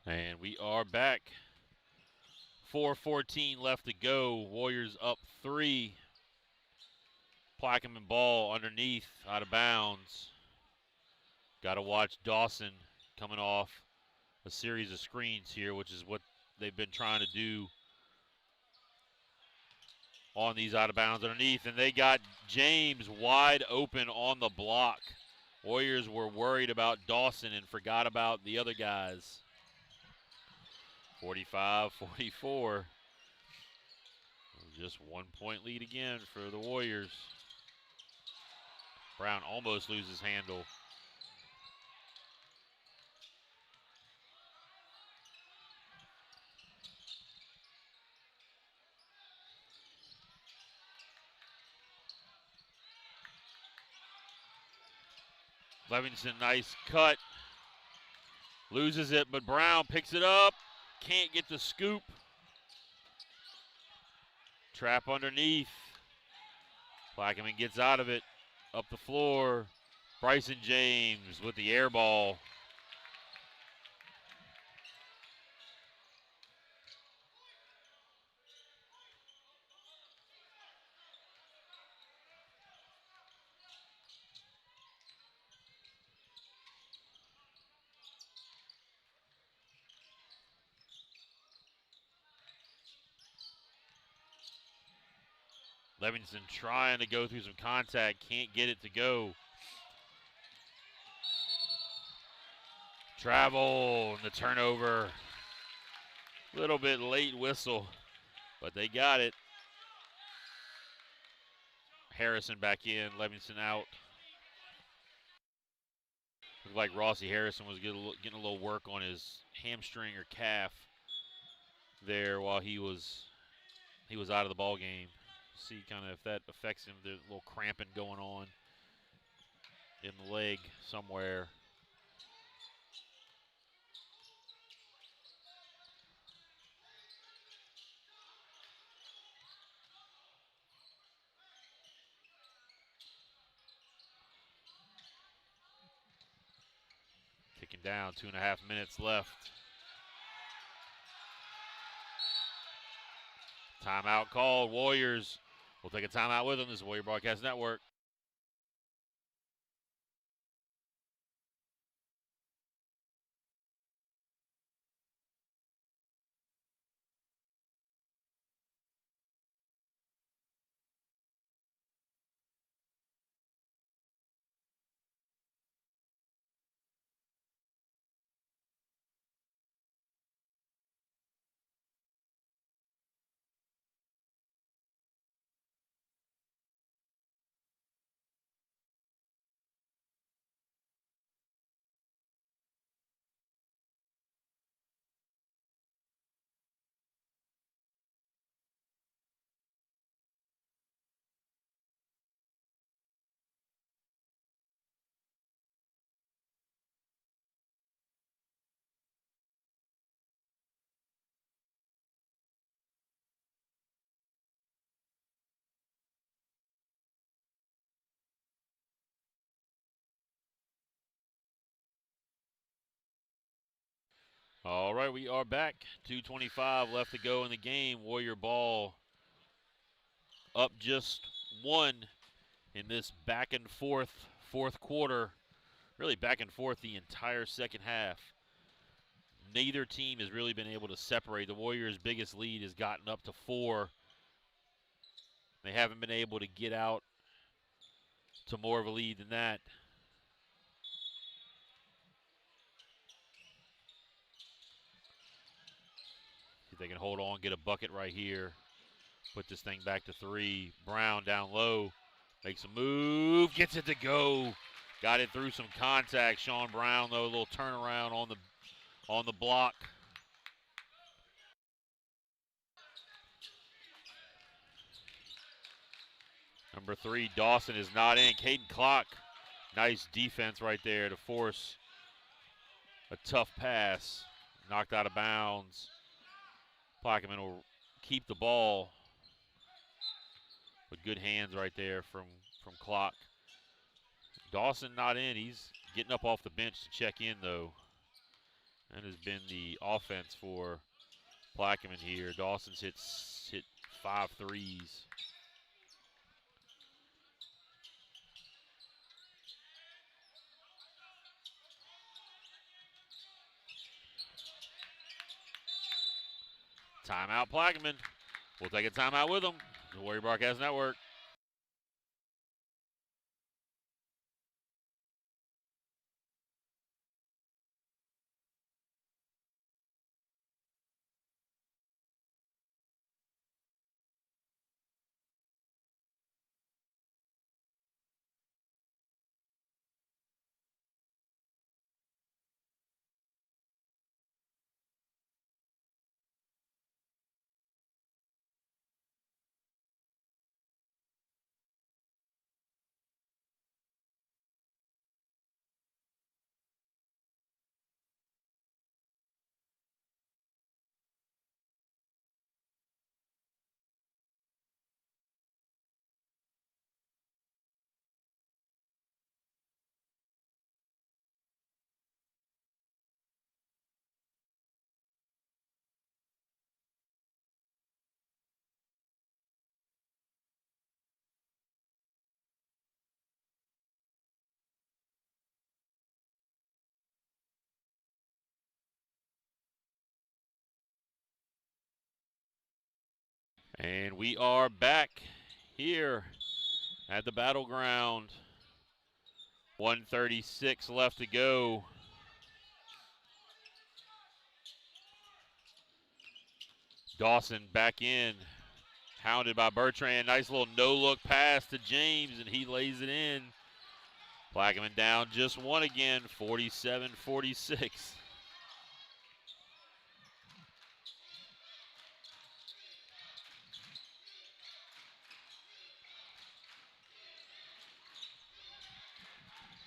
And we are back. 4:14 left to go. Warriors up 3. Plaquemine ball underneath, out of bounds. Got to watch Dawson coming off a series of screens here, which is what they've been trying to do on these out of bounds underneath. And they got James wide open on the block. Warriors were worried about Dawson and forgot about the other guys. 45-44. Just 1 point lead again for the Warriors. Brown almost loses handle. Livingston, nice cut. Loses it, but Brown picks it up. Can't get the scoop. Trap underneath. Plaquemine gets out of it. Up the floor. Bryson James with the air ball. Livingston trying to go through some contact. Can't get it to go. Travel and the turnover. Little bit late whistle, but they got it. Harrison back in, Livingston out. Looked like Rossi Harrison was getting a little work on his hamstring or calf there while he was out of the ball game. See kind of if that affects him. There's a little cramping going on in the leg somewhere. Ticking down, 2.5 minutes left. Timeout called. Warriors will take a timeout with them. This is Warrior Broadcast Network. All right, we are back. 2:25 left to go in the game. Warrior ball up just one in this back and forth fourth quarter. Really back and forth the entire second half. Neither team has really been able to separate. The Warriors' biggest lead has gotten up to 4. They haven't been able to get out to more of a lead than that. See if they can hold on, get a bucket right here. Put this thing back to 3. Brown down low. Makes a move. Gets it to go. Got it through some contact. Sean Brown, though, a little turnaround on the block. Number 3, Dawson is not in. Caden Clock, nice defense right there to force a tough pass. Knocked out of bounds. Plaquemine will keep the ball. With good hands right there from Clock. Dawson not in. He's getting up off the bench to check in, though. That has been the offense for Plaquemine here. Dawson's hit 5 threes. Timeout, Plaquemine. We'll take a timeout with them. The Warrior Broadcast Network. And we are back here at the Battleground. 1:36 left to go. Dawson back in, hounded by Bertrand. Nice little no-look pass to James, and he lays it in. Plaquemine down just one again, 47-46.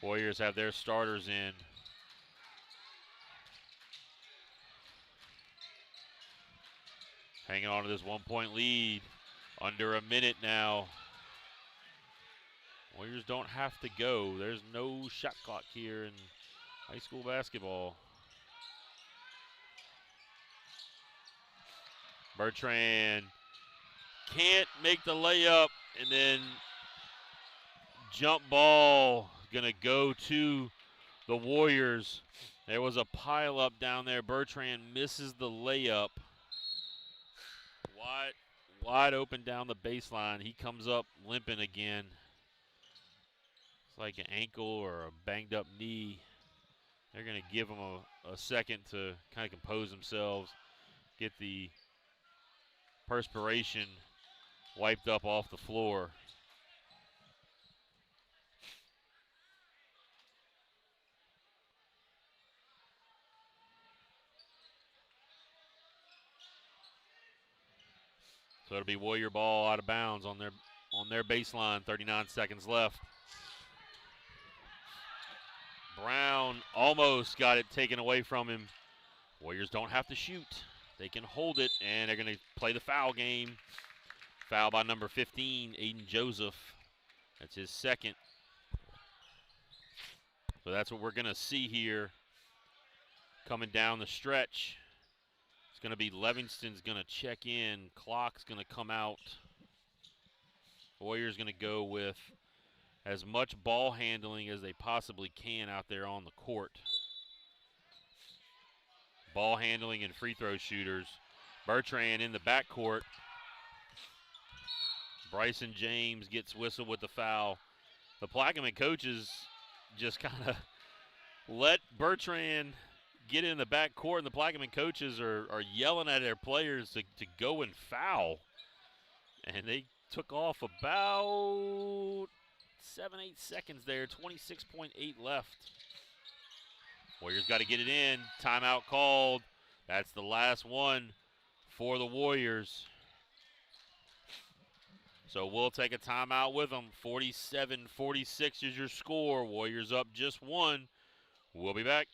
Warriors have their starters in. Hanging on to this 1-point lead. Under a minute now. Warriors don't have to go. There's no shot clock here in high school basketball. Bertrand can't make the layup, and then jump ball gonna go to the Warriors. There was a pile up down there. Bertrand misses the layup. Wide open down the baseline. He comes up limping again. It's like an ankle or a banged up knee. They're going to give him a second to kind of compose themselves, get the perspiration wiped up off the floor. So it'll be Warrior ball out of bounds on their baseline. 39 seconds left. Brown almost got it taken away from him. Warriors don't have to shoot. They can hold it, and they're going to play the foul game. Foul by number 15, Aiden Joseph. That's his second. So that's what we're going to see here coming down the stretch. It's going to be Livingston's going to check in. Clock's going to come out. Warriors going to go with as much ball handling as they possibly can out there on the court. Ball handling and free throw shooters. Bertrand in the backcourt. Bryson James gets whistled with the foul. The Plaquemine coaches just kind of let Bertrand get in the backcourt, and the Plaquemine coaches are yelling at their players to go and foul. And they took off about 7-8 seconds there, 26.8 left. Warriors got to get it in. Timeout called. That's the last one for the Warriors. So we'll take a timeout with them. 47-46 is your score. Warriors up just one. We'll be back.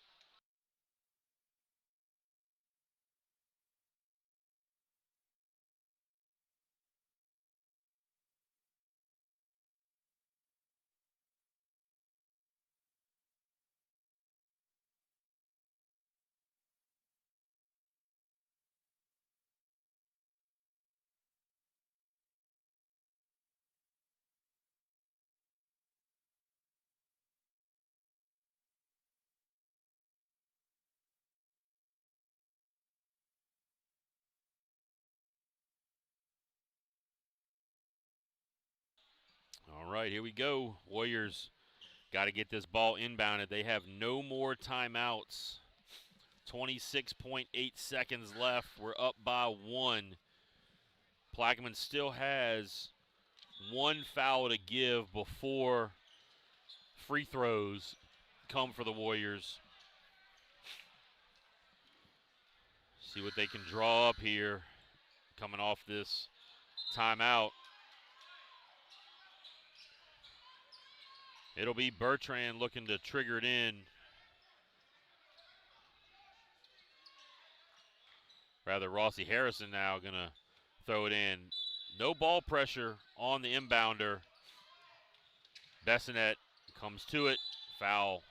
All right, here we go. Warriors got to get this ball inbounded. They have no more timeouts. 26.8 seconds left. We're up by one. Plaquemine still has one foul to give before free throws come for the Warriors. See what they can draw up here coming off this timeout. It'll be Bertrand looking to trigger it in. Rather, Rossi Harrison now going to throw it in. No ball pressure on the inbounder. Bessinet comes to it. Foul.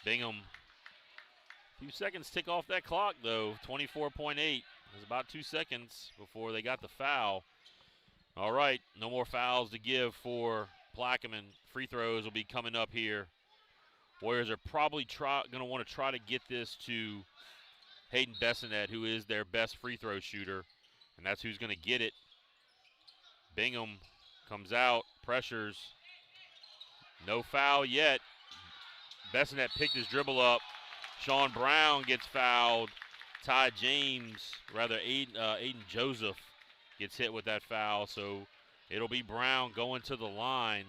Bingham. A few seconds tick off that clock, though. 24.8. It was about 2 seconds before they got the foul. All right, no more fouls to give for Plaquemine. Free throws will be coming up here. Warriors are probably going to want to try to get this to Hayden Bessinet, who is their best free throw shooter, and that's who's going to get it. Bingham comes out, pressures. No foul yet. Bessinet picked his dribble up. Sean Brown gets fouled. Aiden Joseph gets hit with that foul, so it'll be Brown going to the line.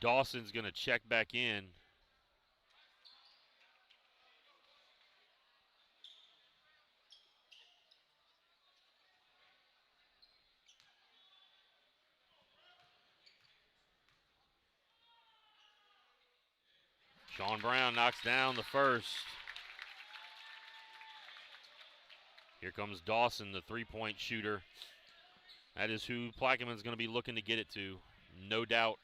Dawson's going to check back in. Sean Brown knocks down the first. Here comes Dawson, the three-point shooter. That is who Plaquemine's going to be looking to get it to, no doubt.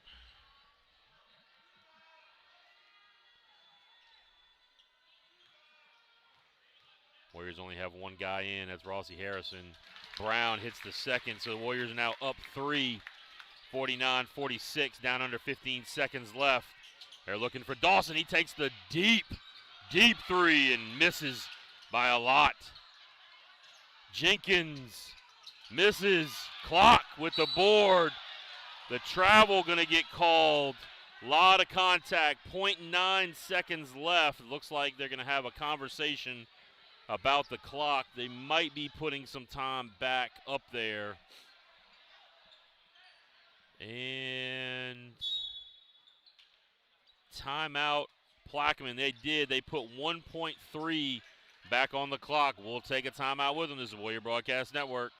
Warriors only have one guy in. That's Rossi Harrison. Brown hits the second, so the Warriors are now up 3. 49-46, down under 15 seconds left. They're looking for Dawson. He takes the deep three and misses by a lot. Jenkins misses. Clock with the board. The travel going to get called. A lot of contact. 0.9 seconds left. It looks like they're going to have a conversation about the clock. They might be putting some time back up there. And timeout, Plaquemine. They put 1.3 back on the clock. We'll take a timeout with them. This is Warrior Broadcast Network.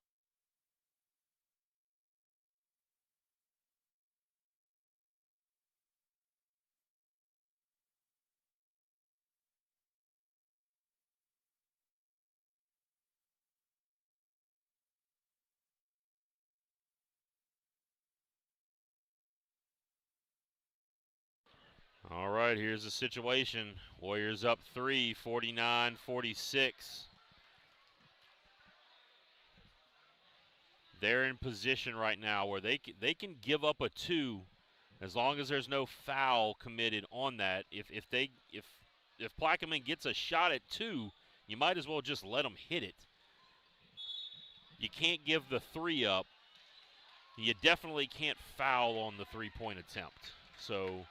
All right, here's the situation. Warriors up 3, 49-46. They're in position right now where they can give up a 2 as long as there's no foul committed on that. If Plaquemine gets a shot at 2, you might as well just let them hit it. You can't give the 3 up. You definitely can't foul on the 3-point attempt. So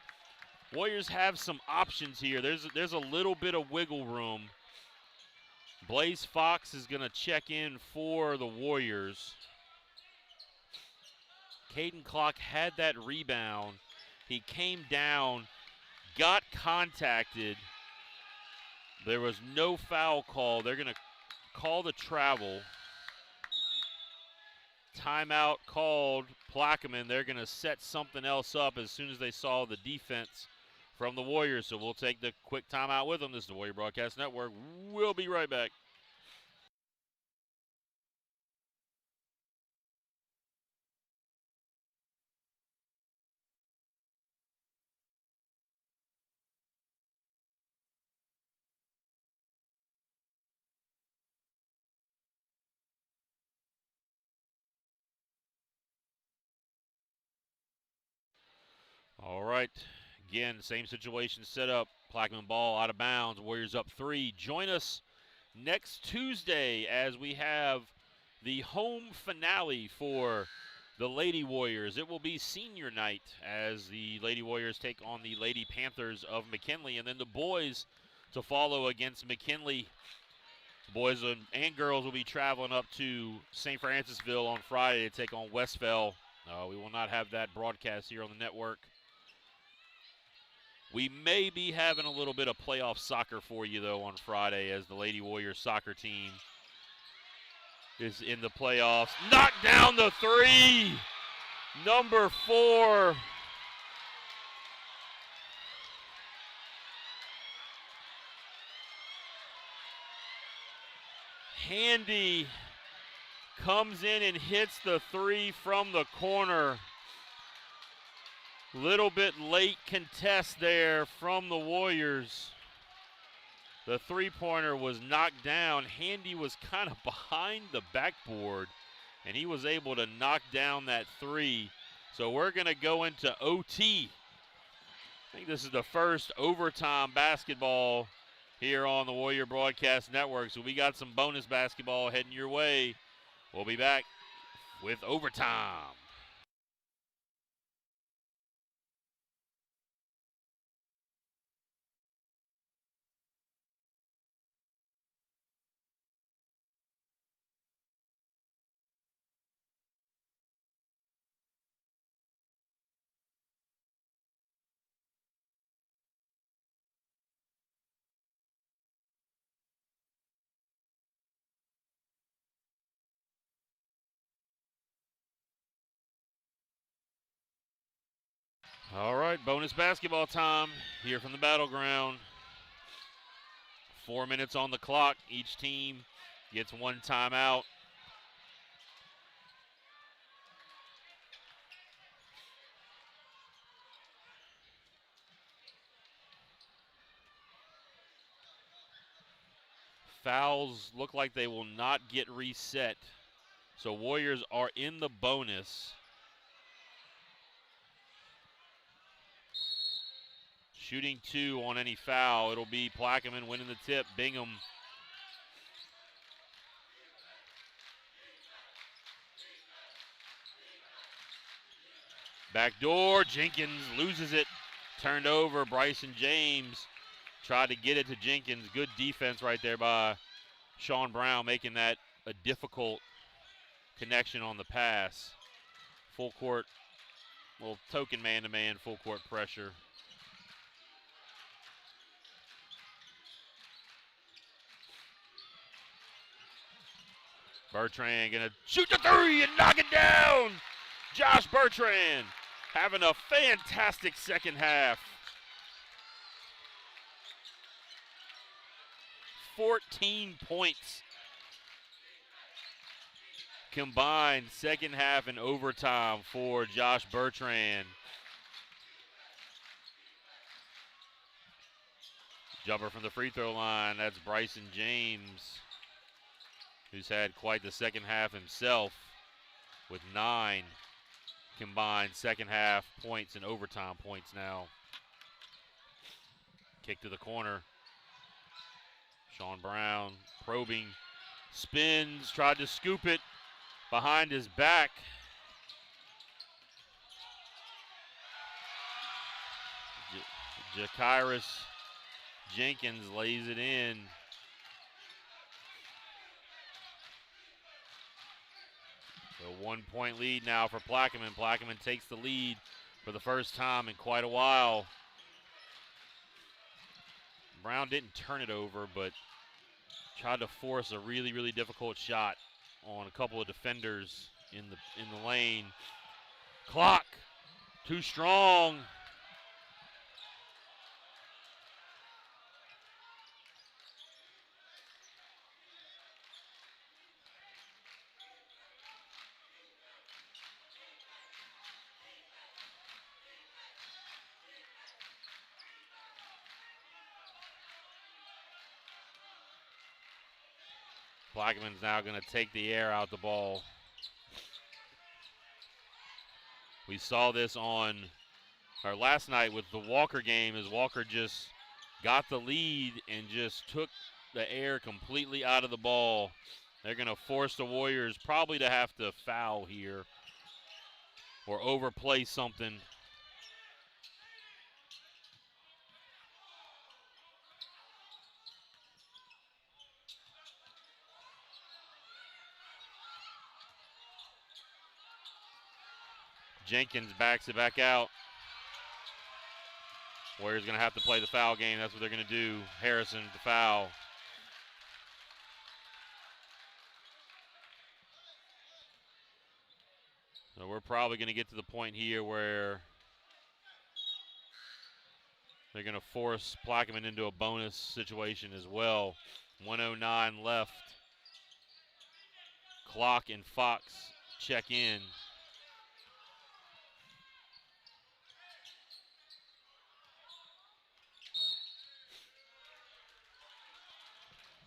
Warriors have some options here. There's a little bit of wiggle room. Blaze Fox is going to check in for the Warriors. Caden Clock had that rebound. He came down, got contacted. There was no foul call. They're going to call the travel. Timeout called. Plaquemine, they're going to set something else up as soon as they saw the defense from the Warriors. So we'll take the quick timeout with them. This is the Warrior Broadcast Network. We'll be right back. All right. Again, same situation set up. Plaquemine ball out of bounds. Warriors up 3. Join us next Tuesday as we have the home finale for the Lady Warriors. It will be senior night as the Lady Warriors take on the Lady Panthers of McKinley, and then the boys to follow against McKinley. Boys and girls will be traveling up to St. Francisville on Friday to take on Westphal. We will not have that broadcast here on the network. We may be having a little bit of playoff soccer for you, though, on Friday as the Lady Warriors soccer team is in the playoffs. Knocked down the 3. Number 4. Handy comes in and hits the 3 from the corner. Little bit late contest there from the Warriors. The 3-pointer was knocked down. Handy was kind of behind the backboard, and he was able to knock down that 3. So we're going to go into OT. I think this is the first overtime basketball here on the Warrior Broadcast Network. So we got some bonus basketball heading your way. We'll be back with overtime. All right, bonus basketball time here from the Battleground. 4 minutes on the clock. Each team gets 1 timeout. Fouls look like they will not get reset. So Warriors are in the bonus. Shooting 2 on any foul. It'll be Plaquemine winning the tip. Bingham. Backdoor. Jenkins loses it. Turned over. Bryson James tried to get it to Jenkins. Good defense right there by Sean Brown, making that a difficult connection on the pass. Full court, well, token man-to-man, full court pressure. Bertrand gonna shoot the 3 and knock it down. Josh Bertrand having a fantastic second half. 14 points combined second half and overtime for Josh Bertrand. Jumper from the free throw line. That's Bryson James, who's had quite the second half himself with 9 combined second half points and overtime points now. Kick to the corner. Sean Brown probing, spins, tried to scoop it behind his back. Jakyrus Jenkins lays it in. A 1-point lead now for Plaquemine. Plaquemine takes the lead for the first time in quite a while. Brown didn't turn it over, but tried to force a really, really difficult shot on a couple of defenders in the lane. Clock, too strong. Plaquemine's now going to take the air out the ball. We saw this last night with the Walker game, as Walker just got the lead and just took the air completely out of the ball. They're going to force the Warriors probably to have to foul here or overplay something. Jenkins backs it back out. Warriors going to have to play the foul game. That's what they're going to do. Harrison to foul. So we're probably going to get to the point here where they're going to force Plaquemine into a bonus situation as well. 1:09 left. Clock and Fox check in.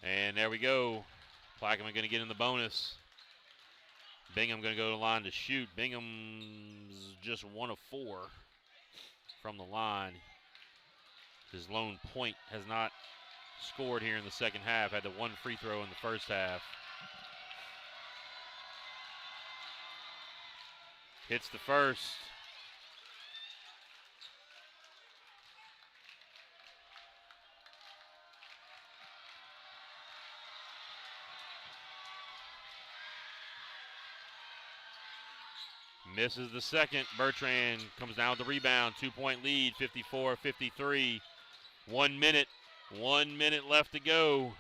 And there we go. Plaquemine going to get in the bonus. Bingham going to go to the line to shoot. Bingham's just 1 of 4 from the line. His lone point has not scored here in the second half. Had the 1 free throw in the first half. Hits the first. Misses the second. Bertrand comes down with the rebound. 2-point lead, 54-53. 1 minute. 1 minute left to go.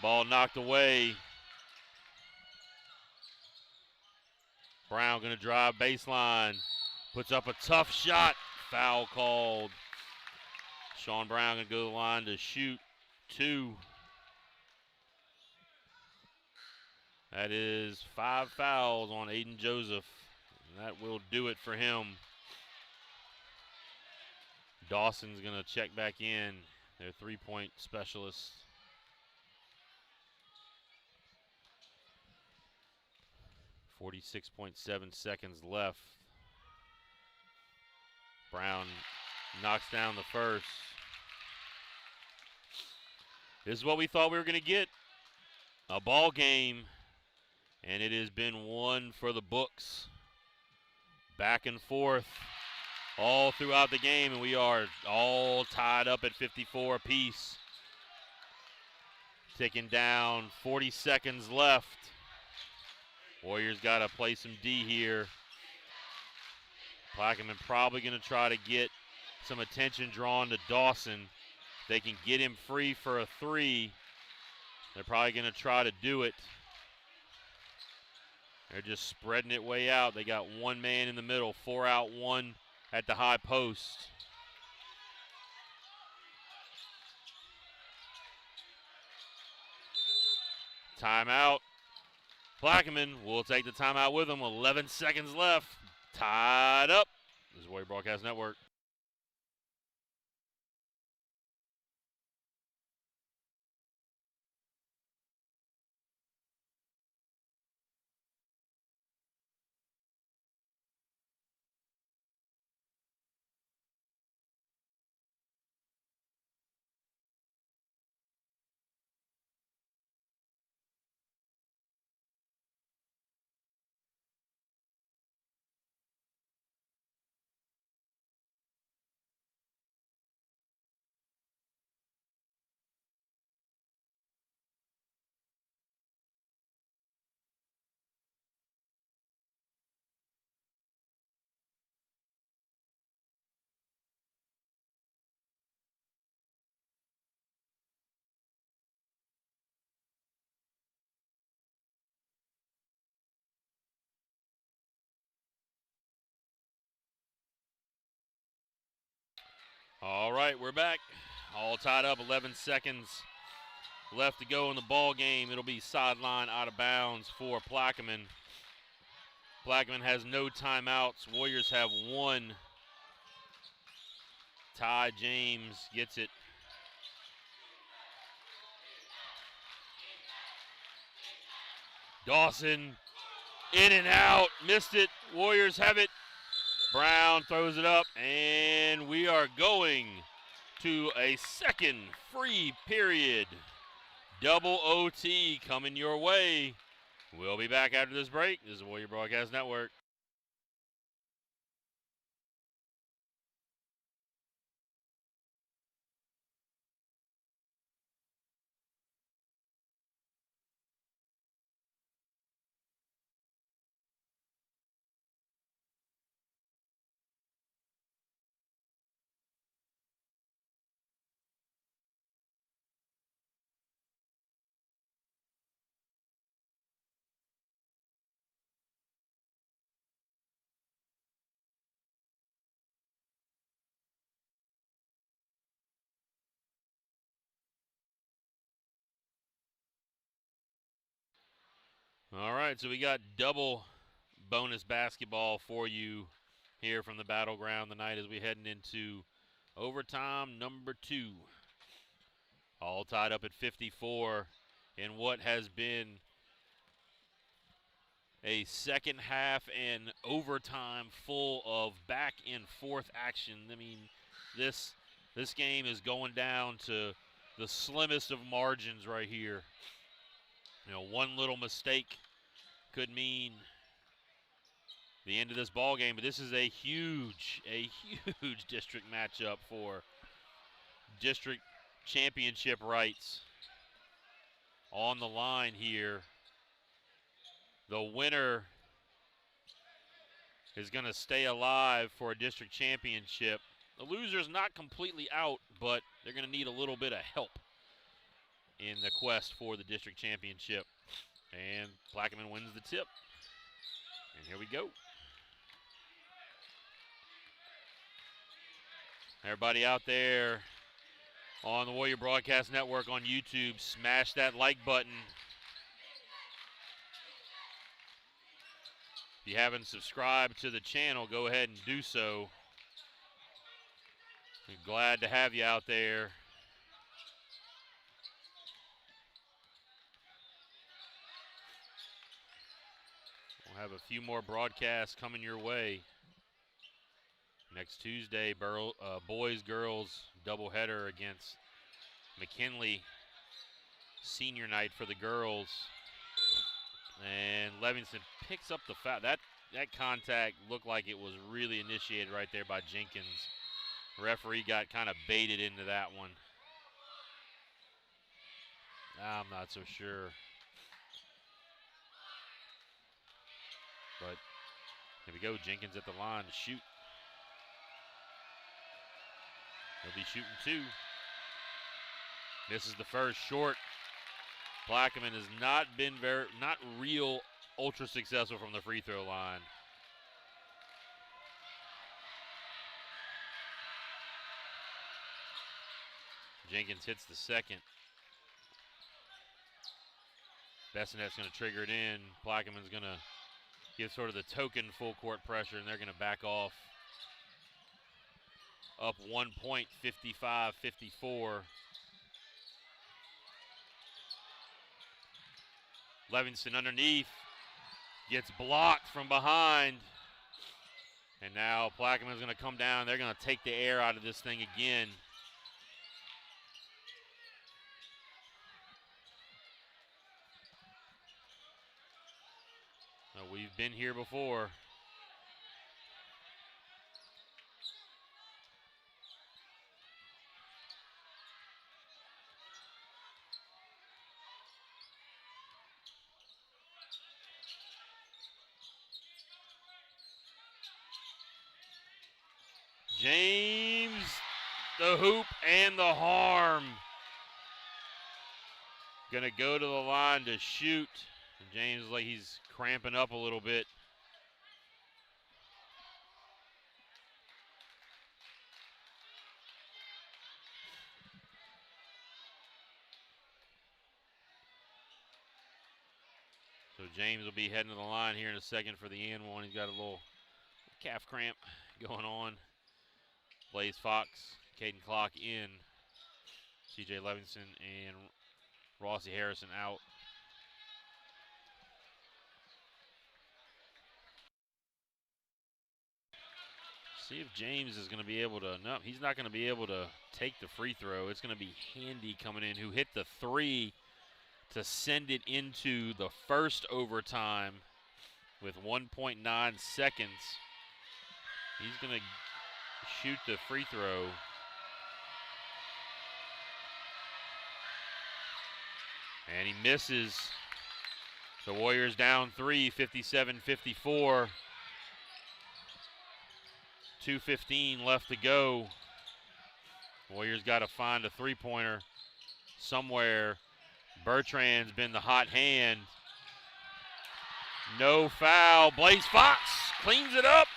Ball knocked away. Brown going to drive baseline. Puts up a tough shot. Foul called. Sean Brown going to go to the line to shoot 2. That is 5 fouls on Aiden Joseph. And that will do it for him. Dawson's going to check back in, their 3-point specialist. .7 seconds left. Brown knocks down the first. This is what we thought we were going to get. A ball game. And it has been one for the books. Back and forth all throughout the game, and we are all tied up at 54 apiece. Ticking down, 40 seconds left. Warriors got to play some D here. Plaquemine probably going to try to get some attention drawn to Dawson. They can get him free for a 3. They're probably going to try to do it. They're just spreading it way out. They got 1 man in the middle, 4 out, 1 at the high post. Timeout. Plaquemine will take the timeout with them. 11 seconds left. Tied up. This is Warrior Broadcast Network. All right, we're back. All tied up, 11 seconds left to go in the ball game. It'll be sideline out of bounds for Plaquemine. Plaquemine has no timeouts. Warriors have one. Ty James gets it. Dawson in and out, missed it. Warriors have it. Brown throws it up, and we are going to a second free period. Double OT coming your way. We'll be back after this break. This is Warrior Broadcast Network. All right, so we got double bonus basketball for you here from the battleground tonight as we heading into overtime number 2. All tied up at 54 in what has been a second half and overtime full of back and forth action. I mean, this game is going down to the slimmest of margins right here. You know, one little mistake could mean the end of this ball game, but this is a huge district matchup for district championship rights on the line here. The winner is going to stay alive for a district championship. The loser's not completely out, but they're going to need a little bit of help in the quest for the district championship. And Plaquemine wins the tip. And here we go. Everybody out there on the Warrior Broadcast Network on YouTube, smash that like button. If you haven't subscribed to the channel, go ahead and do so. We're glad to have you out there. We'll have a few more broadcasts coming your way. Next Tuesday, boys-girls doubleheader against McKinley. Senior night for the girls. And Livingston picks up the foul. That contact looked like it was really initiated right there by Jenkins. Referee got kind of baited into that one. I'm not so sure. But here we go. Jenkins at the line to shoot. He'll be shooting 2. This is the first short. Plaquemine has not been not real ultra successful from the free throw line. Jenkins hits the second. Bessinet's going to trigger it in. Plaquemine's going to give sort of the token full court pressure, and they're going to back off. Up 1 point, 55-54. Livingston underneath, gets blocked from behind. And now Plaquemine's going to come down. They're going to take the air out of this thing again. We've been here before. James, the hoop and the harm. Gonna go to the line to shoot. And James is like he's cramping up a little bit. James will be heading to the line here in a second for the and one. He's got a little calf cramp going on. Blaze Fox, Caden Clock in. CJ Levinson and Rossi Harrison out. See if James is going to be able to, no, he's not going to be able to take the free throw. It's going to be Handy coming in, who hit the three to send it into the first overtime with 1.9 seconds. He's going to shoot the free throw. And he misses. The Warriors down 3, 57-54. 2:15 left to go. Warriors got to find a three-pointer somewhere. Bertrand's been the hot hand. No foul. Blaze Fox cleans it up.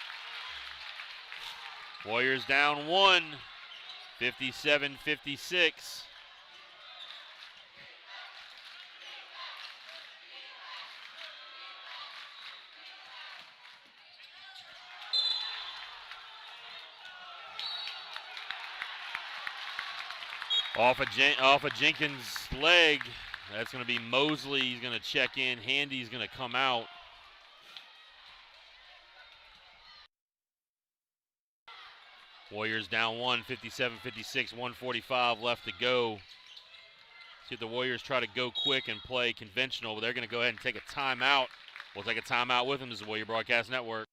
Warriors down 1, 57-56. Off of Jenkins' leg. That's going to be Mosley. He's going to check in. Handy's going to come out. Warriors down 1, 57-56, 1:45 left to go. See if the Warriors try to go quick and play conventional, but they're going to go ahead and take a timeout. We'll take a timeout with them. This is the Warrior Broadcast Network.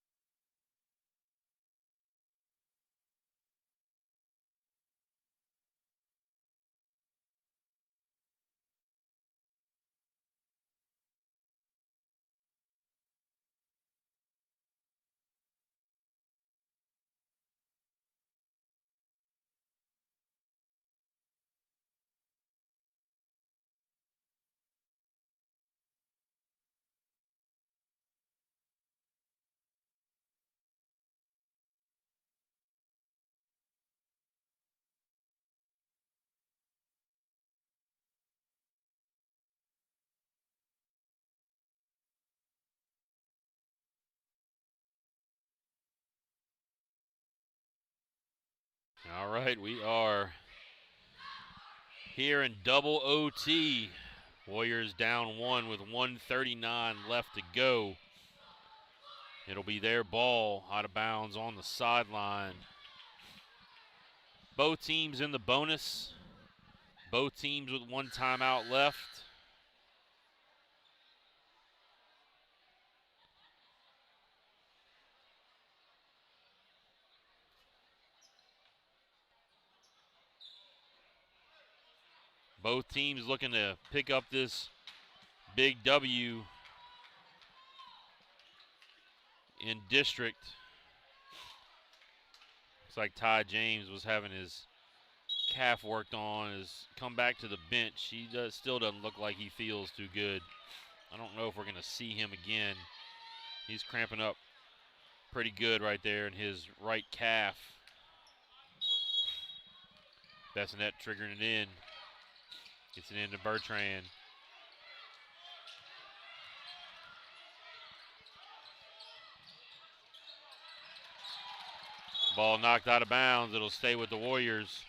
All right, we are here in double OT. Warriors down 1 with 1:39 left to go. It'll be their ball out of bounds on the sideline. Both teams in the bonus. Both teams with one timeout left. Both teams looking to pick up this big W in district. Looks like Ty James was having his calf worked on, has come back to the bench. He still doesn't look like he feels too good. I don't know if we're going to see him again. He's cramping up pretty good right there in his right calf. Bessonette triggering it in. Gets it into Bertrand. Ball knocked out of bounds. It'll stay with the Warriors.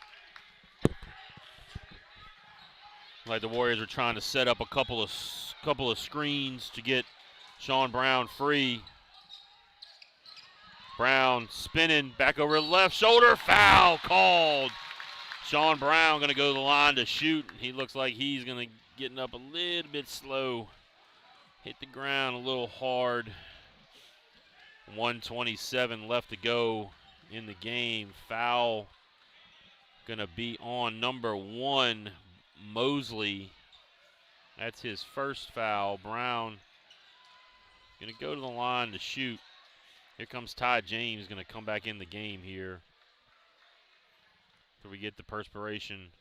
Like the Warriors are trying to set up a couple of screens to get Sean Brown free. Brown spinning back over the left shoulder. Foul called. Sean Brown going to go to the line to shoot. He looks like he's going to getting up a little bit slow. Hit the ground a little hard. 1:27 left to go in the game. Foul going to be on number 1, Mosley. That's his first foul. Brown going to go to the line to shoot. Here comes Ty James, going to come back in the game here. So we get the perspiration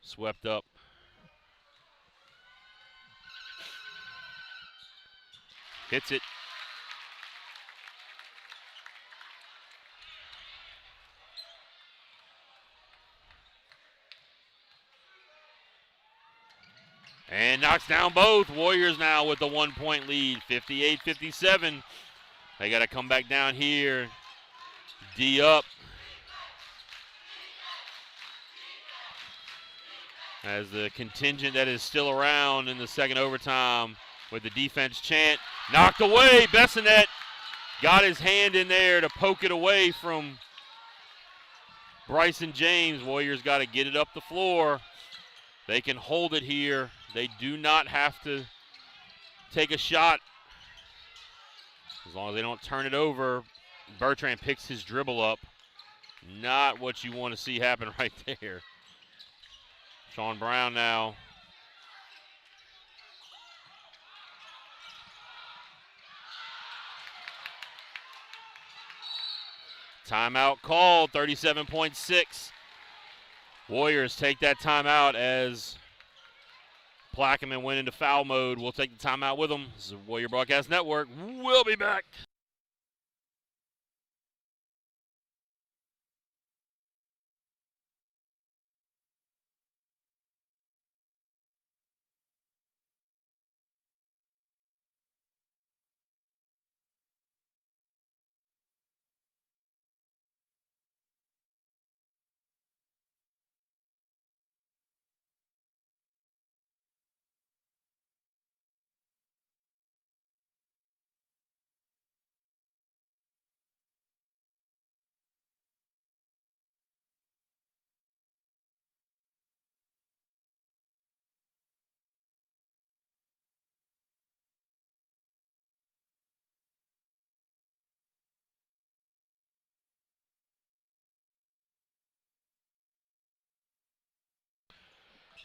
swept up. Hits it. And knocks down both. Warriors now with the 1-point lead, 58-57. They got to come back down here. D up. As the contingent that is still around in the second overtime with the defense chant. Knocked away. Bessanet got his hand in there to poke it away from Bryson James. Warriors got to get it up the floor. They can hold it here. They do not have to take a shot as long as they don't turn it over. Bertrand picks his dribble up. Not what you want to see happen right there. Sean Brown now. Timeout called, 37.6. Warriors take that timeout as Plaquemine went into foul mode. We'll take the timeout with them. This is Warrior Broadcast Network. We'll be back.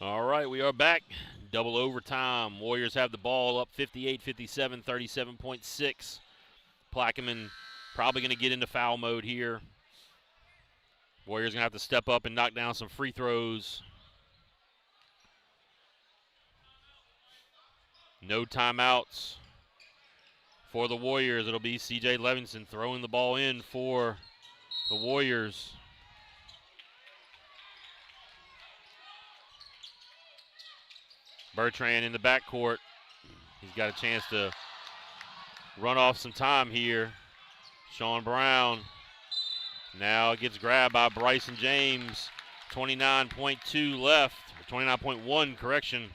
All right, we are back. Double overtime. Warriors have the ball up 58-57, 37.6. Plaquemine probably going to get into foul mode here. Warriors going to have to step up and knock down some free throws. No timeouts for the Warriors. It'll be C.J. Levinson throwing the ball in for the Warriors. Bertrand in the backcourt. He's got a chance to run off some time here. Sean Brown now gets grabbed by Bryson James. 29.2 left, 29.1 correction.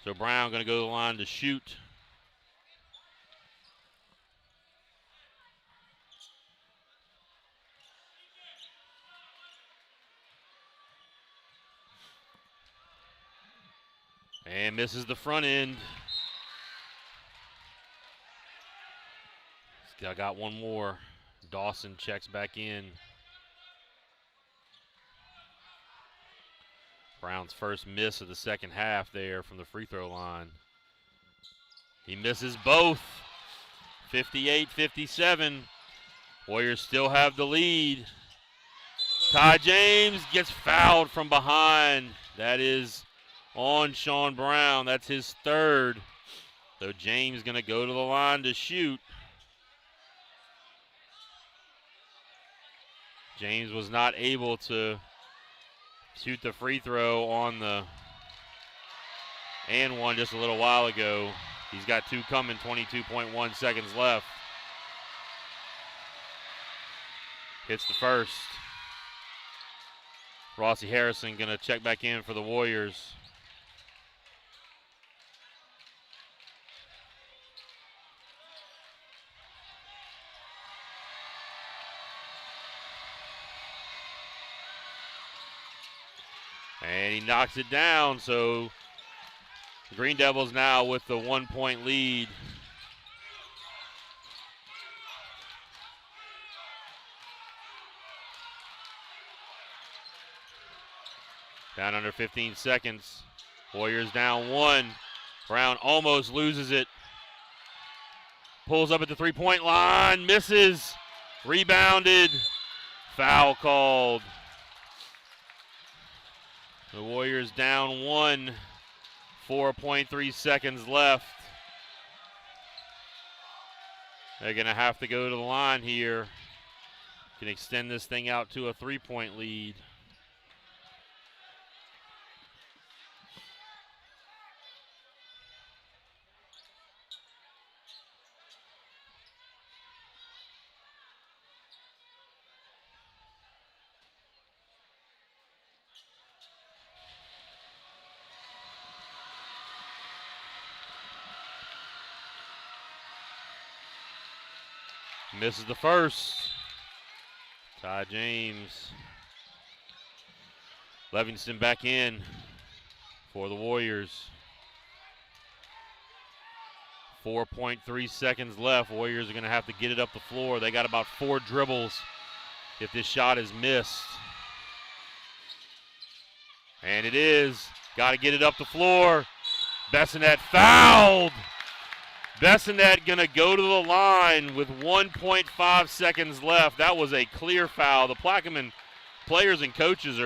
So Brown going to go to the line to shoot. And misses the front end. Still got one more. Dawson checks back in. Brown's first miss of the second half there from the free throw line. He misses both. 58-57. Warriors still have the lead. Ty James gets fouled from behind. That is on Sean Brown. That's his third. So James going to go to the line to shoot. James was not able to shoot the free throw on the and one just a little while ago. He's got two coming, 22.1 seconds left. Hits the first. Rossi Harrison going to check back in for the Warriors. And he knocks it down, so the Green Devils now with the 1-point lead. Down under 15 seconds. Warriors down one. Brown almost loses it. Pulls up at the three-point line, misses. Rebounded. Foul called. The Warriors down one. 4.3 seconds left. They're going to have to go to the line here. Can extend this thing out to a 3-point lead. Misses the first. Ty James. Livingston back in for the Warriors. 4.3 seconds left. Warriors are going to have to get it up the floor. They got about 4 dribbles if this shot is missed. And it is. Got to get it up the floor. Bessanet fouled. Bessanet going to go to the line with 1.5 seconds left. That was a clear foul. The Plaquemine players and coaches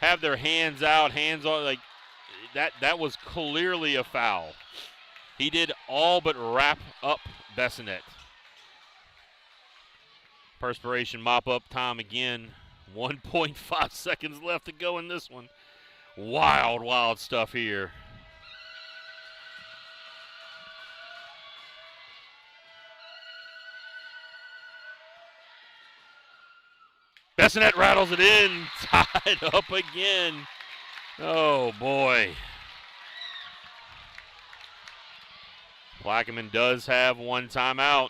have their hands out, hands on, like that was clearly a foul. He did all but wrap up Bessanet. Perspiration mop-up time again. 1.5 seconds left to go in this one. Wild, wild stuff here. Bessanet rattles it in, tied up again. Oh, boy. Plaquemine does have one timeout.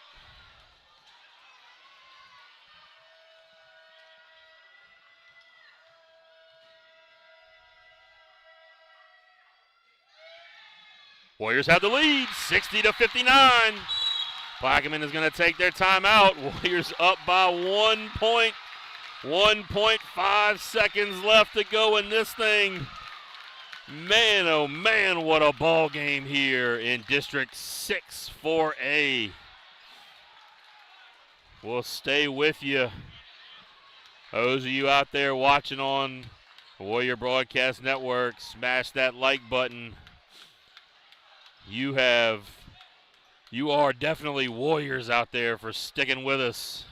Warriors have the lead, 60-59. Plaquemine is going to take their timeout. Warriors up by 1 point. 1.5 seconds left to go in this thing. Man, oh man, what a ball game here in District 6 4A. We'll stay with you. Those of you out there watching on Warrior Broadcast Network, smash that like button. You are definitely Warriors out there for sticking with us.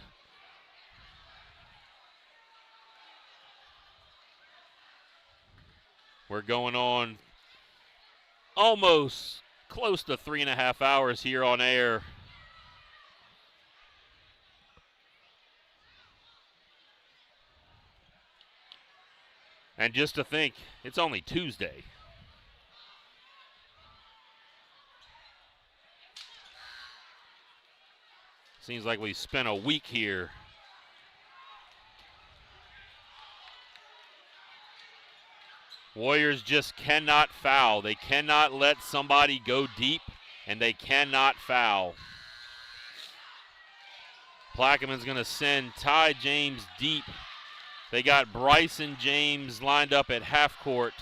We're going on almost close to 3.5 hours here on air. And just to think, it's only Tuesday. Seems like we spent a week here. Warriors just cannot foul. They cannot let somebody go deep, and they cannot foul. Plaquemine's going to send Ty James deep. They got Bryson James lined up at half court.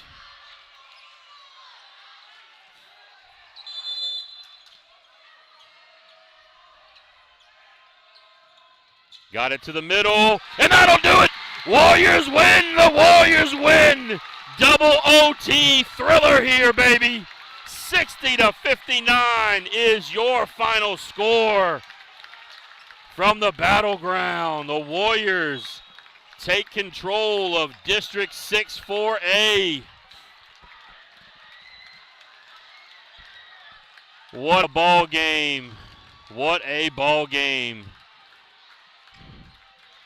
Got it to the middle, and that'll do it! Warriors win! The Warriors win! Double OT thriller here, baby. 60-59 is your final score from the battleground. The Warriors take control of District 6 4A. What a ball game. What a ball game.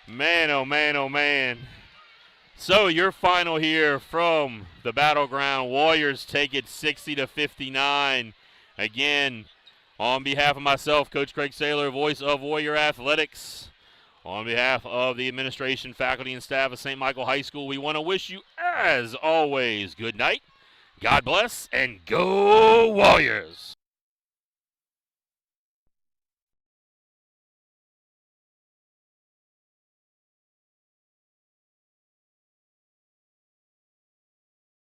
Man, oh man, oh man. So your final here from the battleground. Warriors take it 60-59. Again, on behalf of myself, Coach Craig Saylor, voice of Warrior Athletics, on behalf of the administration, faculty, and staff of St. Michael High School, we want to wish you, as always, good night, God bless, and go Warriors!